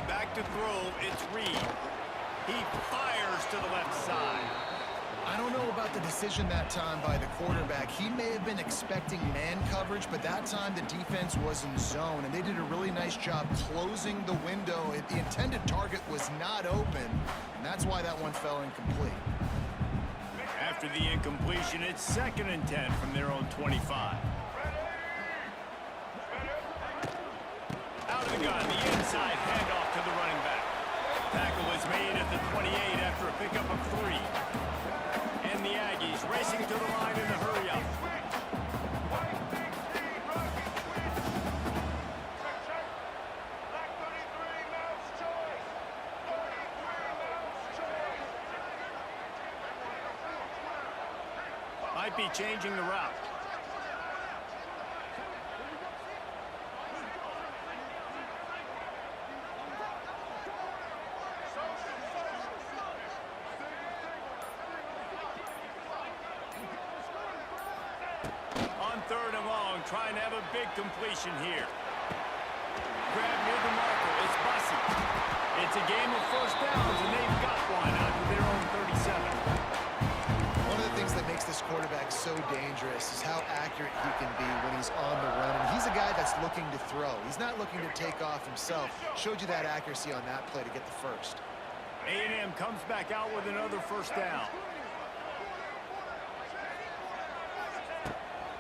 Back to throw, it's Reed. He fires to the left side. I don't know about the decision that time by the quarterback. He may have been expecting man coverage, but that time the defense was in zone, and they did a really nice job closing the window. The intended target was not open, and that's why that one fell incomplete. After the incompletion, it's 2nd and 10 from their own 25. Out of the gun, the inside handoff to the running back. Tackle is made at the 28 after a pickup of 3. And the Aggies racing to the line in the hurry-up. Might be changing the route. On 3rd and long, trying to have a big completion here. Grab near the marker. It's Bussey. It's a game of first downs, and they've got one out to their own 37. One of the things that makes this quarterback so dangerous is how accurate he can be when he's on the run. And he's a guy that's looking to throw. He's not looking to take off himself. Showed you that accuracy on that play to get the first. A&M comes back out with another first down.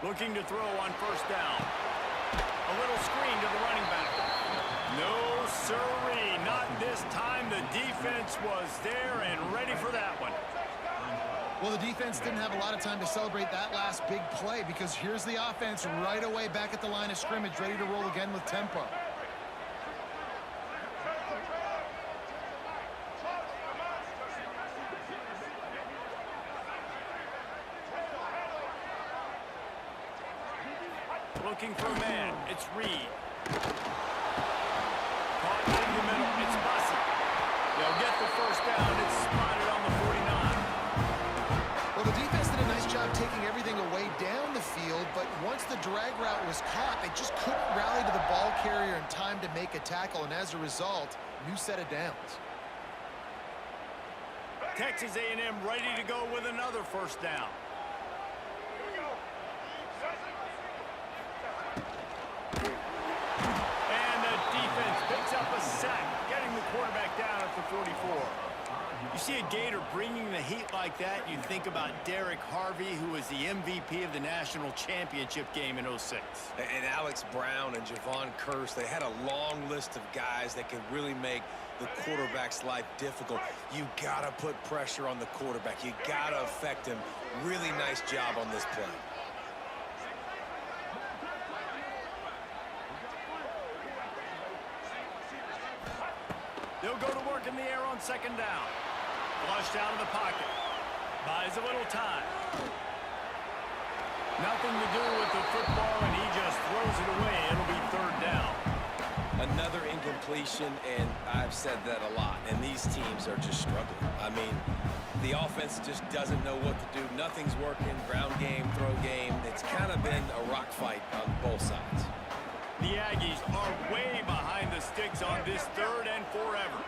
Looking to throw on first down. A little screen to the running back. No, sirree, not this time. The defense was there and ready for that one. Well, the defense didn't have a lot of time to celebrate that last big play because here's the offense right away back at the line of scrimmage, ready to roll again with tempo. Looking for a man. It's Reed. Caught in the middle. It's Bussey. They'll get the first down. It's spotted on the 49. Well, the defense did a nice job taking everything away down the field, but once the drag route was caught, they just couldn't rally to the ball carrier in time to make a tackle, and as a result, new set of downs. Texas A&M ready to go with another first down. And the defense picks up a sack, getting the quarterback down at the 44. You see a Gator bringing the heat like that, you think about Derek Harvey, who was the MVP of the national championship game in '06. And Alex Brown and Javon Curse, they had a long list of guys that could really make the quarterback's life difficult. You gotta put pressure on the quarterback. You gotta affect him. Really nice job on this play. They'll go to work in the air on 2nd down. Flushed out of the pocket. Buys a little time. Nothing to do with the football, and he just throws it away. It'll be 3rd down. Another incompletion, and I've said that a lot, and these teams are just struggling. I mean, the offense just doesn't know what to do. Nothing's working. Ground game, throw game. It's kind of been a rock fight on both sides. The Aggies are way behind the sticks on this 3rd and forever.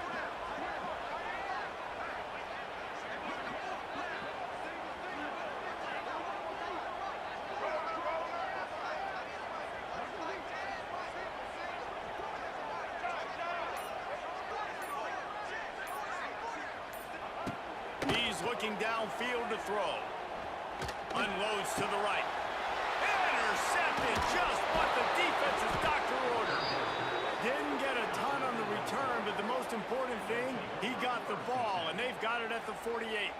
He's looking downfield to throw. Unloads to the right. Intercepted, just what the defense's doctor ordered. Didn't get a ton on the return, but the most important thing, he got the ball, and they've got it at the 48.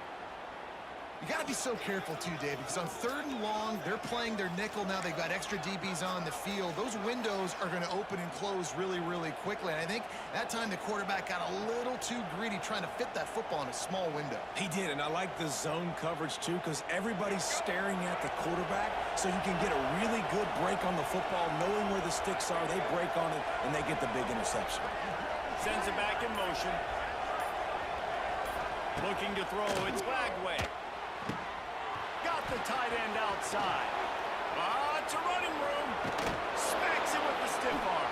You got to be so careful, too, Dave, because on 3rd and long, they're playing their nickel now. They've got extra DBs on the field. Those windows are going to open and close really, really quickly. And I think that time the quarterback got a little too greedy trying to fit that football in a small window. He did, and I like the zone coverage, too, because everybody's staring at the quarterback, so you can get a really good break on the football, knowing where the sticks are. They break on it, and they get the big interception. Sends it back in motion. Looking to throw, it's Lagway. Got the tight end outside. It's a running room. Smacks him with the stiff arm.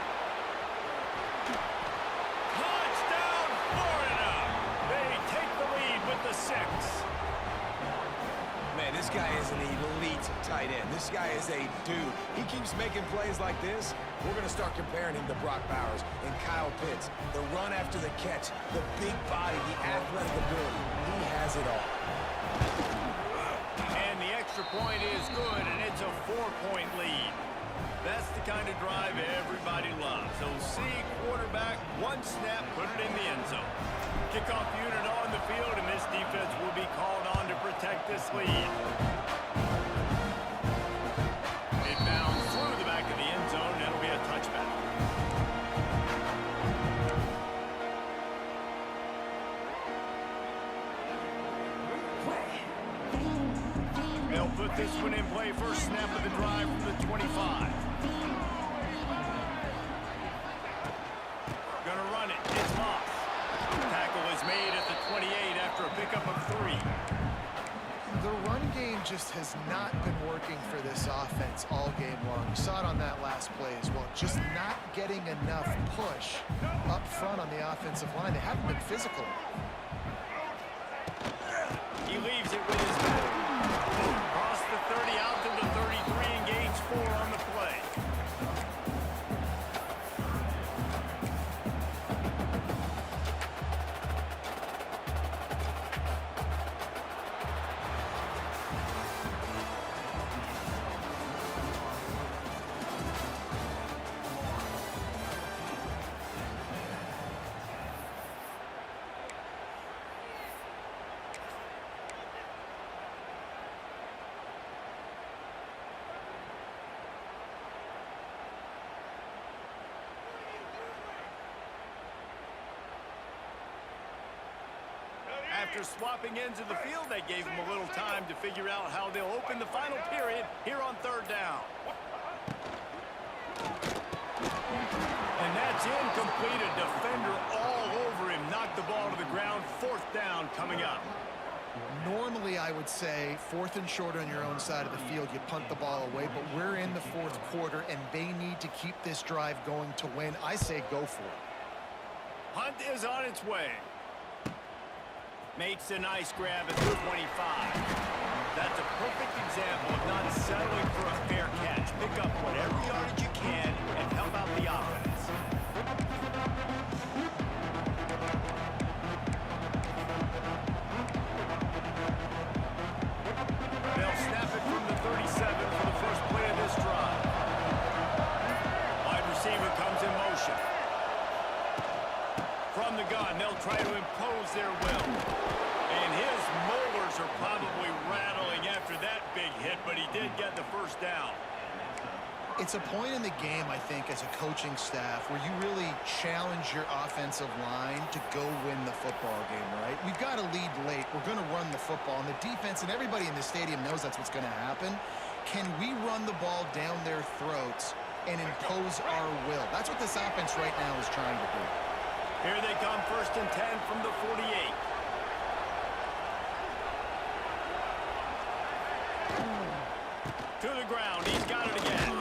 Touchdown, Florida! They take the lead with the 6. Man, this guy is an elite tight end. This guy is a dude. He keeps making plays like this. We're going to start comparing him to Brock Bowers and Kyle Pitts. The run after the catch, the big body, the athletic ability. He has it all. point is good, and it's a 4-point lead. That's the kind of drive everybody loves. So see quarterback, one snap, put it in the end zone. Kickoff unit on the field, and this defense will be called on to protect this lead. It bounds through the back of the end zone, and it'll be a touchback. They'll put this one in play. First snap of the drive from the 25. Gonna run it. It's Moss. Tackle is made at the 28 after a pickup of 3. The run game just has not been working for this offense all game long. You saw it on that last play as well. Just not getting enough push up front on the offensive line. They haven't been physical. He leaves it with his back. Across the 30 out to the 33 and gains 4 on the play. After swapping ends of the field, they gave him a little time to figure out how they'll open the final period here on 3rd down. And that's incomplete. A defender all over him. Knocked the ball to the ground. 4th down coming up. Normally, I would say 4th and short on your own side of the field, you punt the ball away, but we're in the 4th quarter, and they need to keep this drive going to win. I say go for it. Hunt is on its way. Makes a nice grab at the 25. That's a perfect example of not settling for a fair catch. Pick up whatever yardage you can and help out the offense. They'll snap it from the 37 for the first play of this drive. Wide receiver comes in motion. From the gun, they'll try to impose their will. And his molars are probably rattling after that big hit, but he did get the first down. It's a point in the game, I think, as a coaching staff where you really challenge your offensive line to go win the football game, right? We've got to lead late. We're going to run the football. And the defense and everybody in the stadium knows that's what's going to happen. Can we run the ball down their throats and impose our will? That's what this offense right now is trying to do. Here they come, 1st and 10 from the 48. To the ground, he's got it again.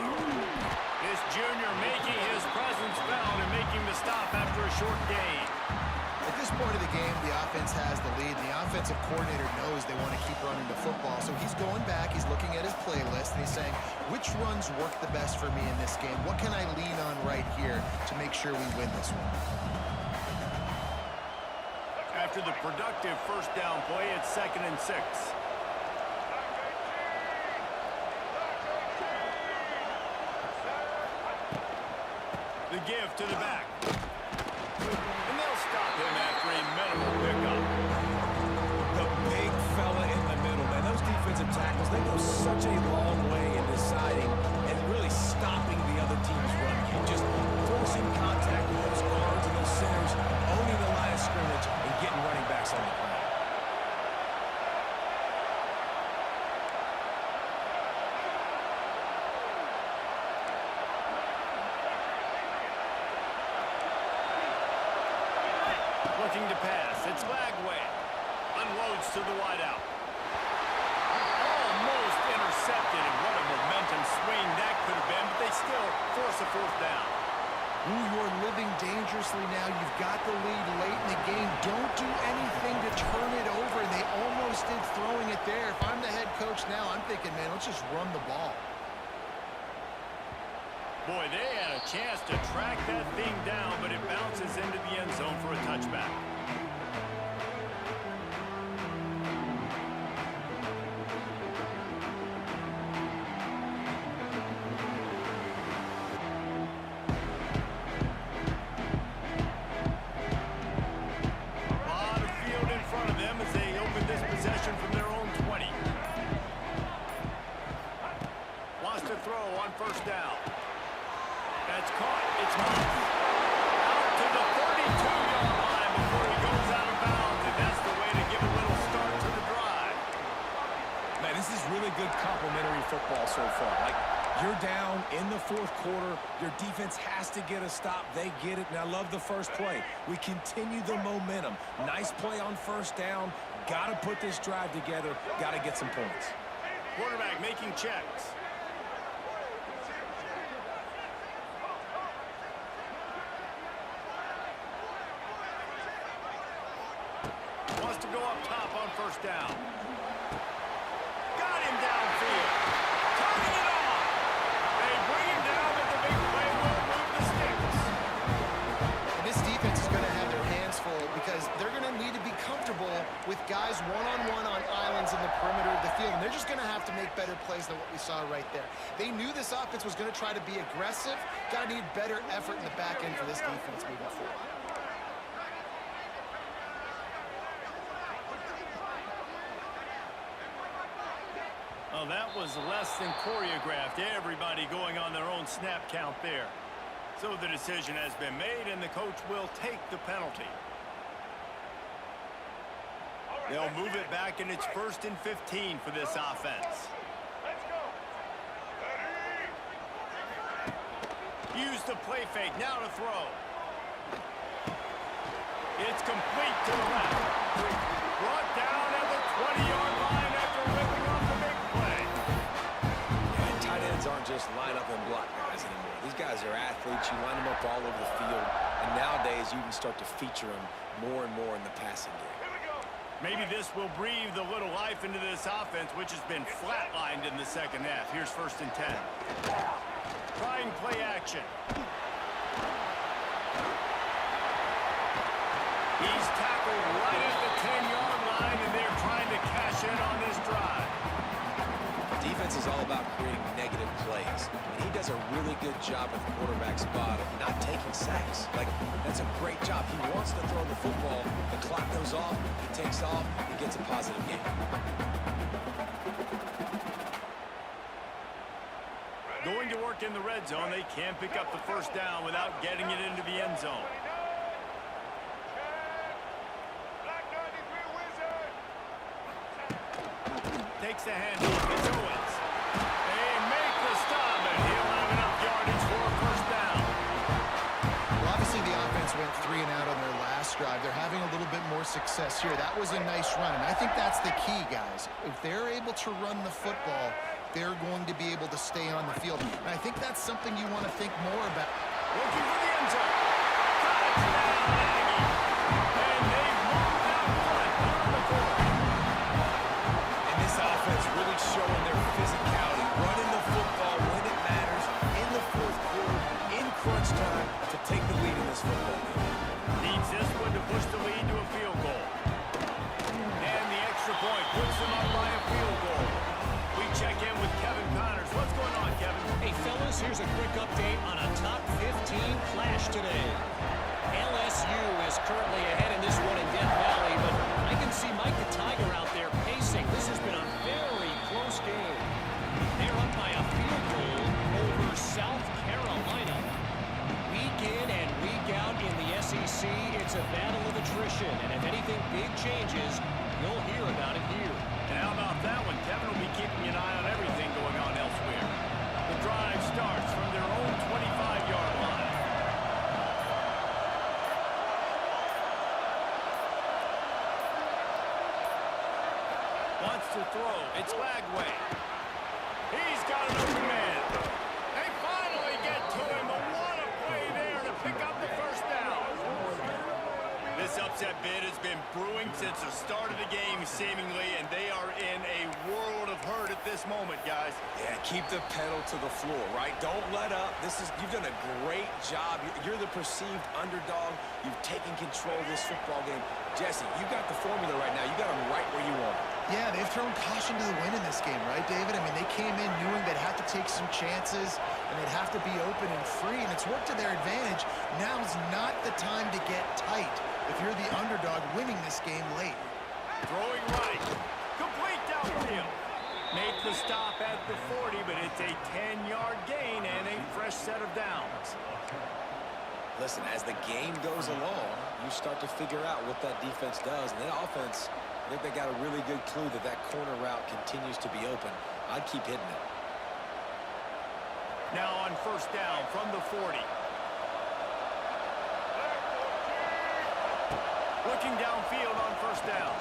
This junior making his presence felt and making the stop after a short gain. At this point of the game, the offense has the lead. The offensive coordinator knows they want to keep running the football. So he's going back, he's looking at his playlist, and he's saying, which runs work the best for me in this game? What can I lean on right here to make sure we win this one? After the productive first down play, it's 2nd and 6. The give to the back. And they'll stop him after a minimal pickup. The big fella in the middle, man. Those defensive tackles, they go such a long way in deciding and really stopping the other team's run game. Just forcing contact with those guards and those centers, owning the line of scrimmage, and getting running backs on the ground. Looking to pass. It's Lagway. Unloads to the wideout. Almost intercepted, and what a momentum swing that could have been, but they still force a 4th down. Ooh, you're living dangerously now. You've got the lead late in the game. Don't do anything to turn it over. They almost did throwing it there. If I'm the head coach now, I'm thinking, man, let's just run the ball. Boy, they had a chance to track that thing down, but it bounces into the end zone for a touchback. toss. Out to the 32-yard line before he goes out of bounds, and that's the way to give a little start to the drive. Man, this is really good complimentary football so far. Like, you're down in the fourth quarter. Your defense has to get a stop. They get it, and I love the first play. We continue the momentum. Nice play on first down. Got to put this drive together. Got to get some points. Quarterback making checks. Wants to go up top on first down. Got him downfield. Turning it on. They bring him down, but the big play will move the sticks. And this defense is going to have their hands full because they're going to need to be comfortable with guys one-on-one on islands in the perimeter of the field. And they're just going to have to make better plays than what we saw right there. They knew this offense was going to try to be aggressive. Got to need better effort in the back end for this defense moving forward. Oh, that was less than choreographed. Everybody going on their own snap count there. So the decision has been made, and the coach will take the penalty. They'll move it back, and it's 1st and 15 for this offense. Let's go. Ready? Use the play fake. Now to throw. It's complete to the left. Brought down at the 20-yard line after ripping off the big play. And tight ends aren't just line up and block guys anymore. These guys are athletes. You line them up all over the field. And nowadays, you can start to feature them more and more in the passing game. Maybe this will breathe a little life into this offense, which has been flatlined in the second half. Here's 1st and 10. Trying play action. He's tackled right at the 10-yard line, and they're trying to cash in on this drive. Defense is all about creating negative plays, and he does a really good job at the quarterback spot of not taking sacks. Like, that's a great job. He wants to throw the football. The clock goes off. He takes off. He gets a positive game. Going to work in the red zone, they can't pick up the first down without getting it into the end zone. Black 93 Wizard. Takes the handoff. It's Owens. They make the stop, and he'll have enough yardage for a first down. Well, obviously the offense went 3 and out on their last drive. They're having a little bit more success here. That was a nice run, and I think that's the key, guys. If they're able to run the football, they're going to be able to stay on the field. And I think that's something you want to think more about. Looking for the end zone. Touchdown, Aggie. And they've moved out front here in the fourth. And this offense really showing their physicality, running the football when it matters, in the fourth quarter, in crunch time, to take the lead in this football game. Needs this one to push the lead to a field goal. And the extra point puts them up by a field goal. We check in with Kevin Connors. What's going on, Kevin? Hey, fellas, here's a quick update on a top 15 clash today. LSU is currently ahead in this one in Death Valley, but I can see Mike the Tiger out there pacing. This has been a very close game. They're up by a field goal over South Carolina. Week in and week out in the SEC, it's a battle of attrition, and if anything big changes, you'll hear about it here. And how about that one? Kevin will be keeping an eye on everything going on elsewhere. The drive starts from their own 25-yard line. Wants to throw. It's Lagway. He's got an open man. They finally get to him, but what a play there to pick up the first down. This upset bid has been brewing since the start of the game, seemingly, and they are in a world of hurt at this moment, guys. Yeah, keep the pedal to the floor, right? Don't let up. You've done a great job. You're the perceived underdog. You've taken control of this football game. Jesse, you got the formula right now. You got them right where you want them. Yeah, they've thrown caution to the wind in this game, right, David? I mean, they came in knowing they'd have to take some chances, and they'd have to be open and free, and it's worked to their advantage. Now's not the time to get tight if you're the underdog winning this game late. Throwing right. Complete downfield. Make the stop at the 40, but it's a 10-yard gain and a fresh set of downs. Listen, as the game goes along, you start to figure out what that defense does. And that offense, I think they got a really good clue that that corner route continues to be open. I'd keep hitting it. Now on first down from the 40. Looking downfield on first down.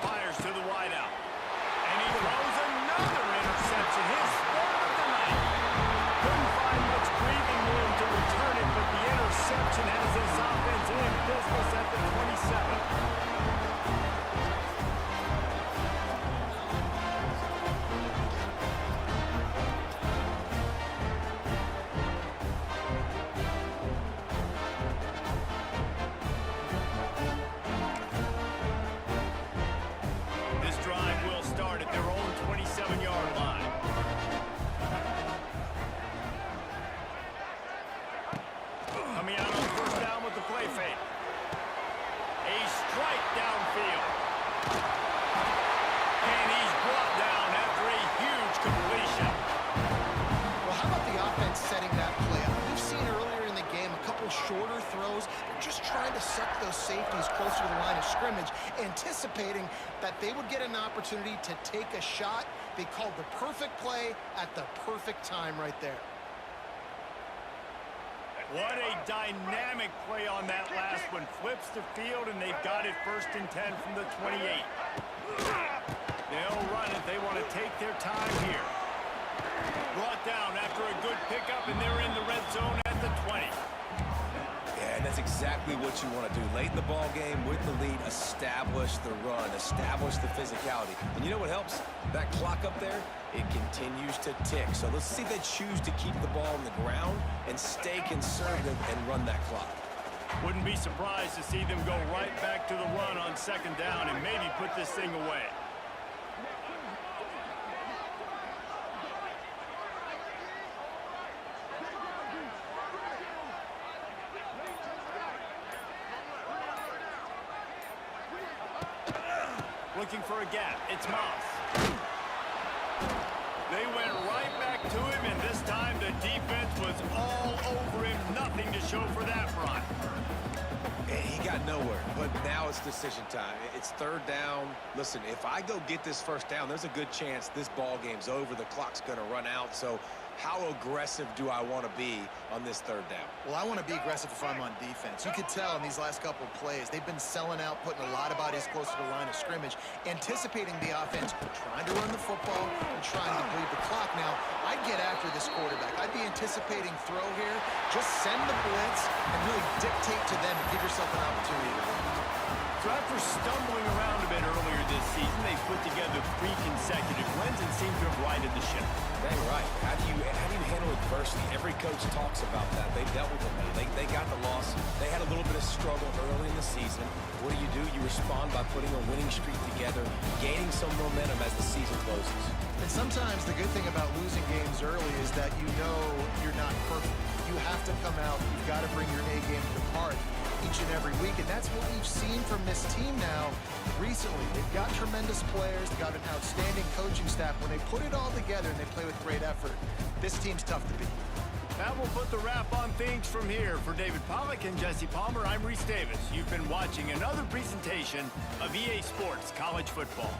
Fires to the wideout. And he throws another interception. His third of the night. Couldn't find much breathing room to return it, but the interception has his offense in business at the 27. Coming out on first down with the play fake. A strike downfield. And he's brought down after a huge completion. Well, how about the offense setting that play up? We've seen earlier in the game a couple shorter throws. They're just trying to suck those safeties closer to the line of scrimmage, anticipating that they would get an opportunity to take a shot. They called the perfect play at the perfect time right there. What a dynamic play on that last one. Flips the field, and they've got it 1st and 10 from the 28. They'll run it. They want to take their time here. Brought down after a good pickup, and they're in the red zone at the 20. Yeah, and that's exactly what you want to do. Late in the ball game with the lead, establish the run, establish the physicality. And you know what helps? That clock up there, it continues to tick. So let's see if they choose to keep the ball on the ground and stay conservative and run that clock. Wouldn't be surprised to see them go right back to the run on 2nd down and maybe put this thing away. Looking for a gap. It's Moss. They went right back to him, and this time the defense was all over him. Nothing to show for that run. He got nowhere, but now it's decision time. It's 3rd down. Listen, if I go get this 1st down, there's a good chance this ball game's over. The clock's going to run out. So how aggressive do I want to be on this 3rd down? Well, I want to be aggressive if I'm on defense. You could tell in these last couple of plays, they've been selling out, putting a lot of bodies close to the line of scrimmage, anticipating the offense, trying to run the football and trying to bleed the clock. Now, I'd get after this quarterback. I'd be anticipating throw here. Just send the blitz and really dictate to them and give yourself an opportunity to win. So after stumbling around a bit earlier this season, they put together 3 consecutive wins and seem to have righted the ship. Dang right. How do you handle adversity? Every coach talks about that. They dealt with it. They got the loss. They had a little bit of struggle early in the season. What do? You respond by putting a winning streak together, gaining some momentum as the season closes. And sometimes the good thing about losing games early is that you know you're not perfect. You have to come out. You've got to bring your A game to the party each and every week, and that's what we've seen from this team now recently. They've got tremendous players. They've got an outstanding coaching staff. When they put it all together and they play with great effort, this team's tough to beat. That will put the wrap on things from here. For David Pollack and Jesse Palmer, I'm Reese Davis. You've been watching another presentation of EA Sports College Football.